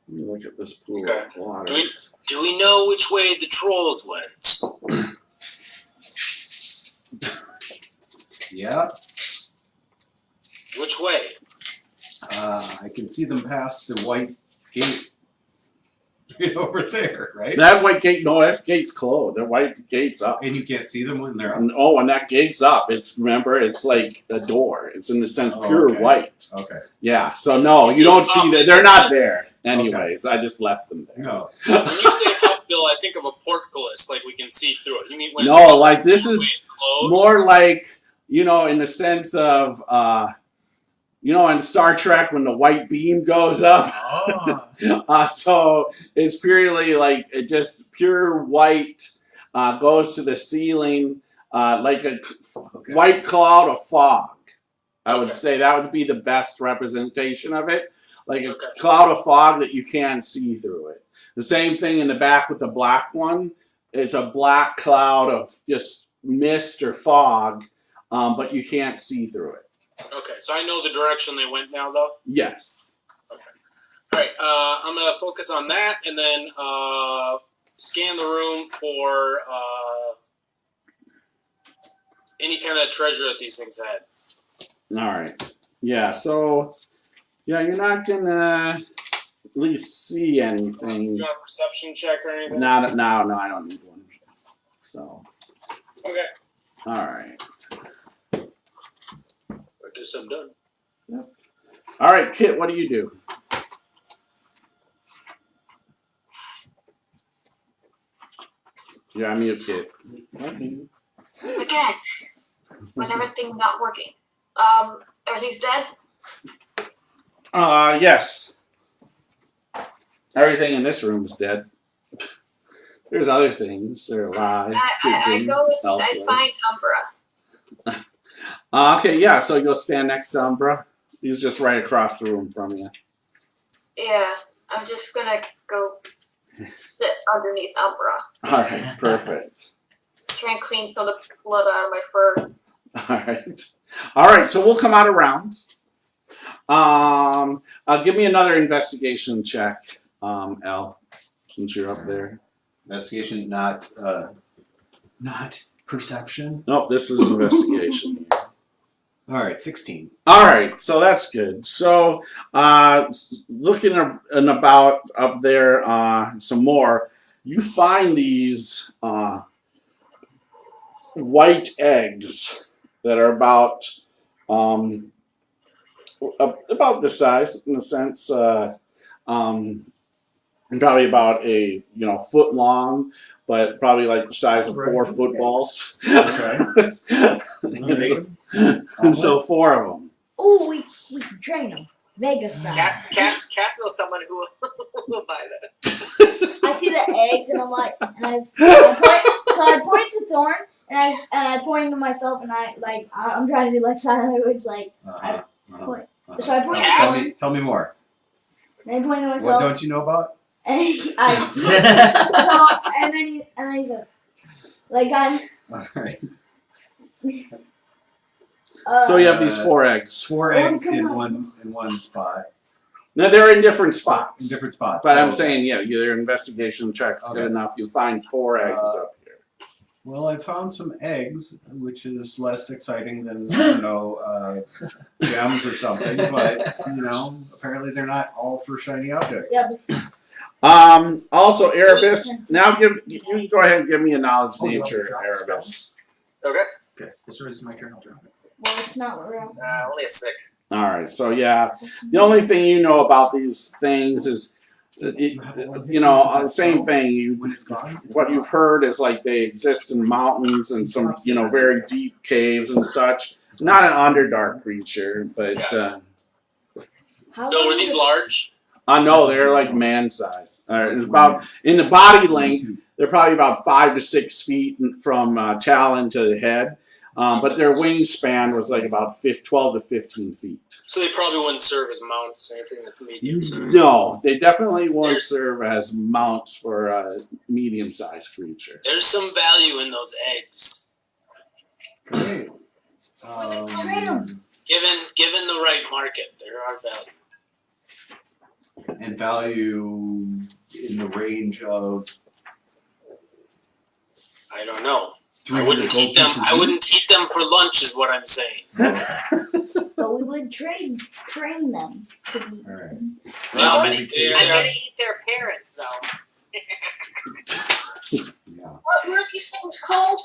Let me look at this pool of water. Do we know which way the trolls went? Yeah. Which way? I can see them past the white gate right over there, right? That white gate, no, that gate's closed. The white gate's up. And you can't see them when they're up? Oh, when that gate's up, remember, it's like a door. It's in the sense pure okay. white. Okay. Yeah, so no, you don't see that. They're not there. Anyways, I just left them there. No. When you say up, Bill, I think of a portcullis, like we can see through it. You mean when it's No, up, like this the way is it's closed? more like, in the sense of, in Star Trek when the white beam goes up. Oh. So it's purely like it just pure white goes to the ceiling like a white cloud of fog. I would say that would be the best representation of it. Like a cloud of fog that you can't see through it. The same thing in the back with the black one. It's a black cloud of just mist or fog, but you can't see through it. Okay, so I know the direction they went now, though? Yes. Okay. All right, I'm going to focus on that and then scan the room for any kind of treasure that these things had. All right. Yeah, so, you're not going to at least see anything. You want a perception check or anything? No, I don't need one. So. Okay. All right. I guess I'm done. Yep. All right, Kit, what do you do? Yeah, I'm mute, Kit. Again, with everything not working. Everything's dead? Yes. Everything in this room is dead. There's other things. They're alive. I go and I find Umbra. Okay, yeah, so you'll stand next to Umbra. He's just right across the room from you. Yeah, I'm just gonna go sit underneath Umbra. Alright, perfect. Try and clean some of the blood out of my fur. Alright, so we'll come out of rounds. Give me another investigation check, Elle, since you're up there. Investigation, not perception. Nope, this is investigation. All right, 16. All right, so that's good. So, looking and about up there some more, you find these white eggs that are about the size, in a sense, probably about a foot long, but probably like the size of 4 footballs. Okay. And so 4 of them. Oh, we can train them. Vega style. Cass knows someone who will buy that. I see the eggs and I'm like, and I point to Thorn and I point to myself and I'm trying to do like sign language I point. So I point to Thorn. Tell me more. And I point to myself. What don't you know about? And and then he's like I'm. All right. So you have these 4 eggs. 4 eggs in one spot. Now they're in different spots. In different spots. But I'm saying, your investigation check's good enough. You'll find 4 eggs up here. Well, I found some eggs, which is less exciting than gems or something. But apparently they're not all for shiny objects. Yeah. Also, Erebus. Now you go ahead and give me a knowledge nature, Erebus. Okay. Okay. This is my turn. I'll drop it. Well, it's not real. Only a 6. All right. So yeah, the only thing you know about these things is You know, same thing. When it's gone, it's What gone. you've heard is like they exist in mountains and some, you know, very deep caves and such. Not an Underdark creature, but How So were long these is it- large? no, they're like man size. It's about in the body length. They're probably about 5 to 6 feet from talon to the head, but their wingspan was like about 12 to 15 feet. So they probably wouldn't serve as mounts or anything at the medium size. No, they definitely won't There's- serve as mounts for a medium-sized creature. There's some value in those eggs. Great. Train 'em. Given the right market, there are value. And value in the range of I don't know. I 300 wouldn't gold eat them. pieces I wouldn't eat them for lunch, is what I'm saying. But we would train them to be. All right. Well, Well, but we it- could- I'm yeah. gonna eat their parents though. Yeah. What were these things called?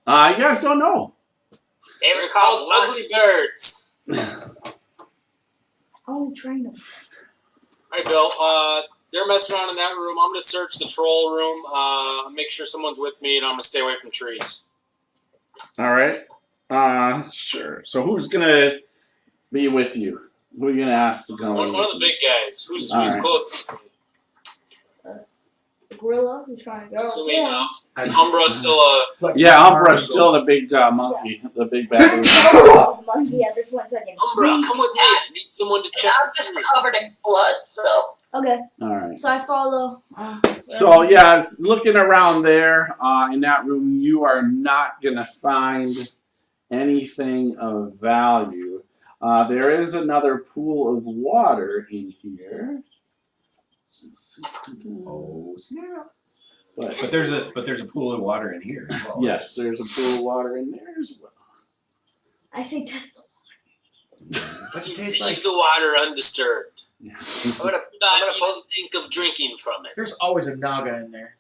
You guys don't know. They They're were called called ugly lunch. birds. Oh, train them. All right, Bill. They're messing around in that room. I'm gonna search the troll room. Make sure someone's with me, and I'm gonna stay away from trees. All right. Sure. So who's gonna be with you? Who are you gonna ask to go? One of the big guys. Who's All right. close? The gorilla who's trying to go. Assuming Yeah. Umbra's still a. It's like Yeah, Arm Umbra's Eagle. still the big monkey, the big I'm baboon. the monkey at this 1 second. Umbra, come with me. I need someone to check. I was just covered in blood, so. Okay, All right. so I follow. So yeah, looking around there in that room, you are not gonna find anything of value. There is another pool of water in here. Oh snap! But But there's a pool of water in here as well. yes, there's a pool of water in there as well. I say test them. What's it Leave taste like? the water undisturbed. I'm gonna Do I'm not gonna even think of drinking from it. There's always a Naga in there.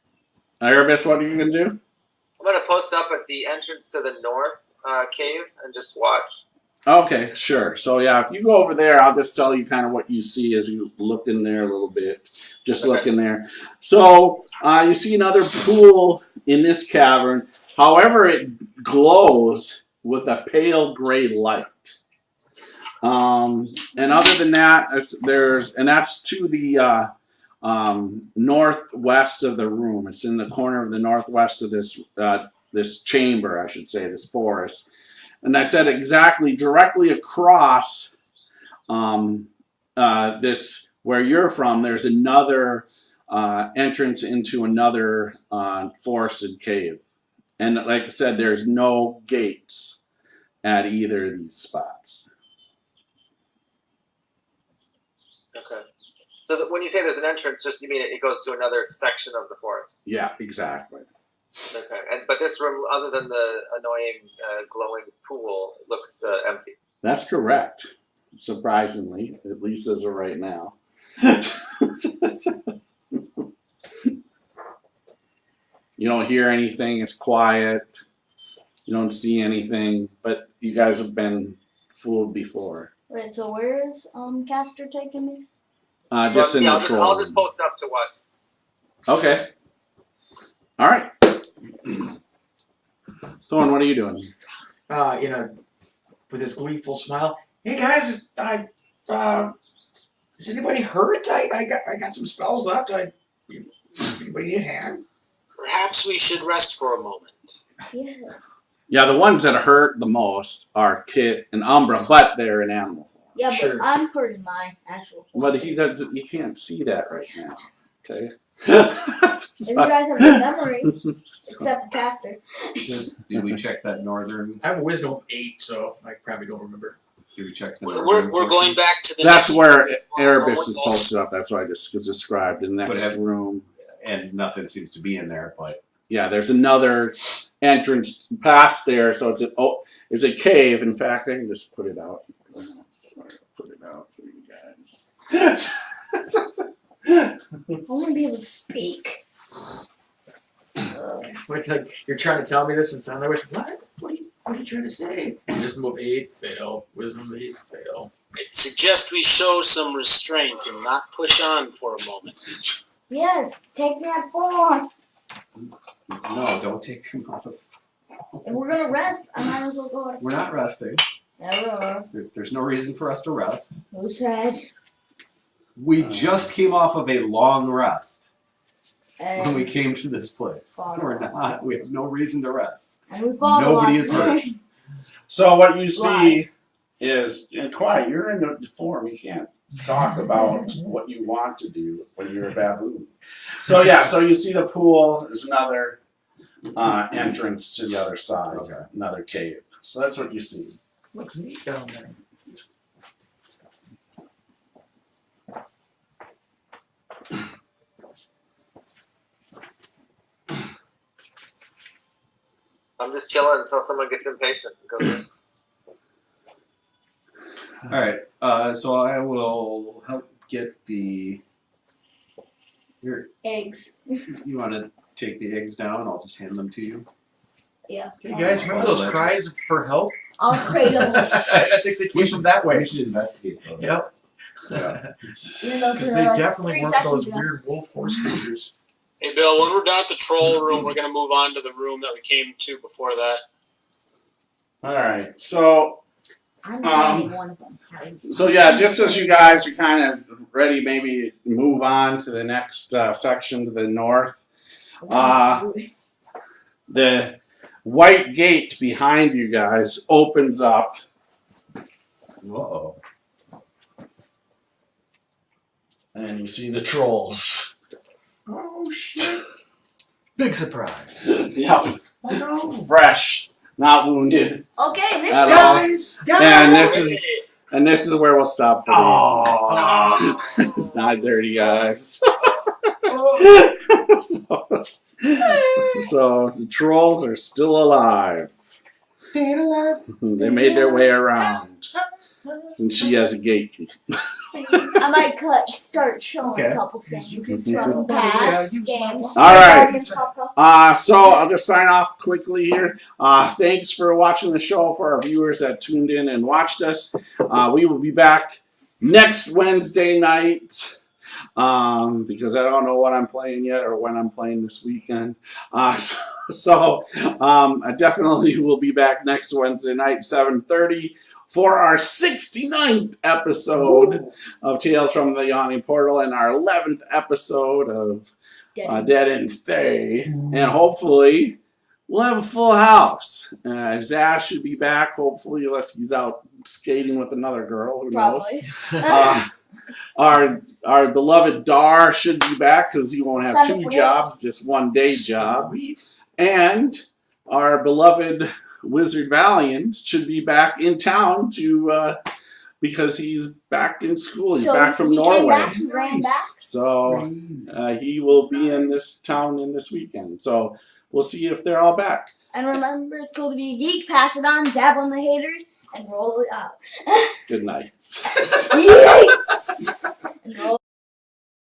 Erebus, what are you gonna do? I'm gonna post up at the entrance to the north cave and just watch. Okay, sure. So yeah, if you go over there, I'll just tell you kind of what you see as you look in there a little bit. Just Okay. look in there. So you see another pool in this cavern. However, it glows with a pale gray light. And other than that, that's to the northwest of the room. It's in the corner of the northwest of this chamber, I should say, this forest. And I said exactly directly across this where you're from. There's another entrance into another forested cave, and like I said, there's no gates at either of these spots. Okay. So when you say there's an entrance, just you mean it goes to another section of the forest? Yeah, exactly. Okay. But this room, other than the annoying glowing pool, looks empty. That's correct. Surprisingly, at least as of right now. You don't hear anything. It's quiet. You don't see anything. But you guys have been fooled before. Wait, so where is Caster taking me? Just in the I'll troll just room. post up to watch. Okay. All right. Thorn, what are you doing? With his gleeful smile. Hey guys, is anybody hurt? I got some spells left. Anybody need a hand? Perhaps we should rest for a moment. Yes. Yeah, the ones that hurt the most are Kit and Umbra, but they're in animal form. Yeah, Sure. but I'm hurting my actual form. But he doesn't. You can't see that right now. Okay. And you guys have good memory, except for Caster. Did we check that northern? I have a wisdom of 8, so I probably don't remember. Did we check the We're northern? going portion? back to the That's next where room. Erebus is posted up. That's what I just described in the But next have- room. And nothing seems to be in there, but Yeah, there's another entrance past there, so it's a cave. In fact, I can just put it out. Sorry, put it out for you guys. I want to be able to speak. It's like you're trying to tell me this and sound like what? What are you? What are you trying to say? Wisdom of 8, fail. Wisdom of 8, fail. I suggest we show some restraint and not push on for a moment. Yes, take me at 4. No, don't take him out of. If we're gonna rest, I might as well go. We're not resting. Never. There's no reason for us to rest. Who said? We just came off of a long rest when we And, came to this place. We're not. We have no reason to rest. and we fought Nobody a lot. is hurt. So what you see Lies. is, and quiet, you're in the form. You can't talk about what you want to do when you're a baboon. So yeah, so you see the pool. There's another entrance to the other side, Okay. another cave. So that's what you see. Looks neat down there. I'm just chilling until someone gets impatient and goes in. All right. So I will help get the. Here, Eggs. you want to take the eggs down? I'll just hand them to you. Yeah. Hey guys, remember those cries for help? I'll cradle. I think they came from that way. We should investigate those. Yep. Yeah. Even though Because they like definitely 3 weren't sessions those ago. weird wolf horse creatures. Hey, Bill, when we're done at the troll room, we're going to move on to the room that we came to before that. All right. So I'm training one of them. So yeah, just as you guys are kind of ready, maybe move on to the next section to the north. The white gate behind you guys opens up. Uh-oh. And you see the trolls. Oh shit! Big surprise. Yep. Oh no! Fresh, not wounded. Okay, this At guy. all. And this is where we'll stop for Oh. It's not dirty, guys. So the trolls are still alive. Staying alive. They made their way around. Since she has a gate key. I might start showing Okay. a couple things Mhm. from past games. All right. Guardians, cough, cough. So I'll just sign off quickly here. Thanks for watching the show for our viewers that tuned in and watched us. We will be back next Wednesday night. Because I don't know what I'm playing yet or when I'm playing this weekend. I definitely will be back next Wednesday night, 7:30, for our 69th episode of Tales from the Yawning Portal and our 11th episode of Dead In Thay. And hopefully we'll have a full house. Zaz should be back, hopefully, unless he's out skating with another girl. Who knows? Probably. Our beloved Dar should be back because he won't have Kind 2 of jobs, just 1 day job. And our beloved Wizard Valiant should be back in town because he's back in school. He's back from Norway. Came back, he ran back. So he will be in this town in this weekend. So we'll see if they're all back. And remember, it's cool to be a geek. Pass it on, dab on the haters, and roll it out. Good night. Yeet! And roll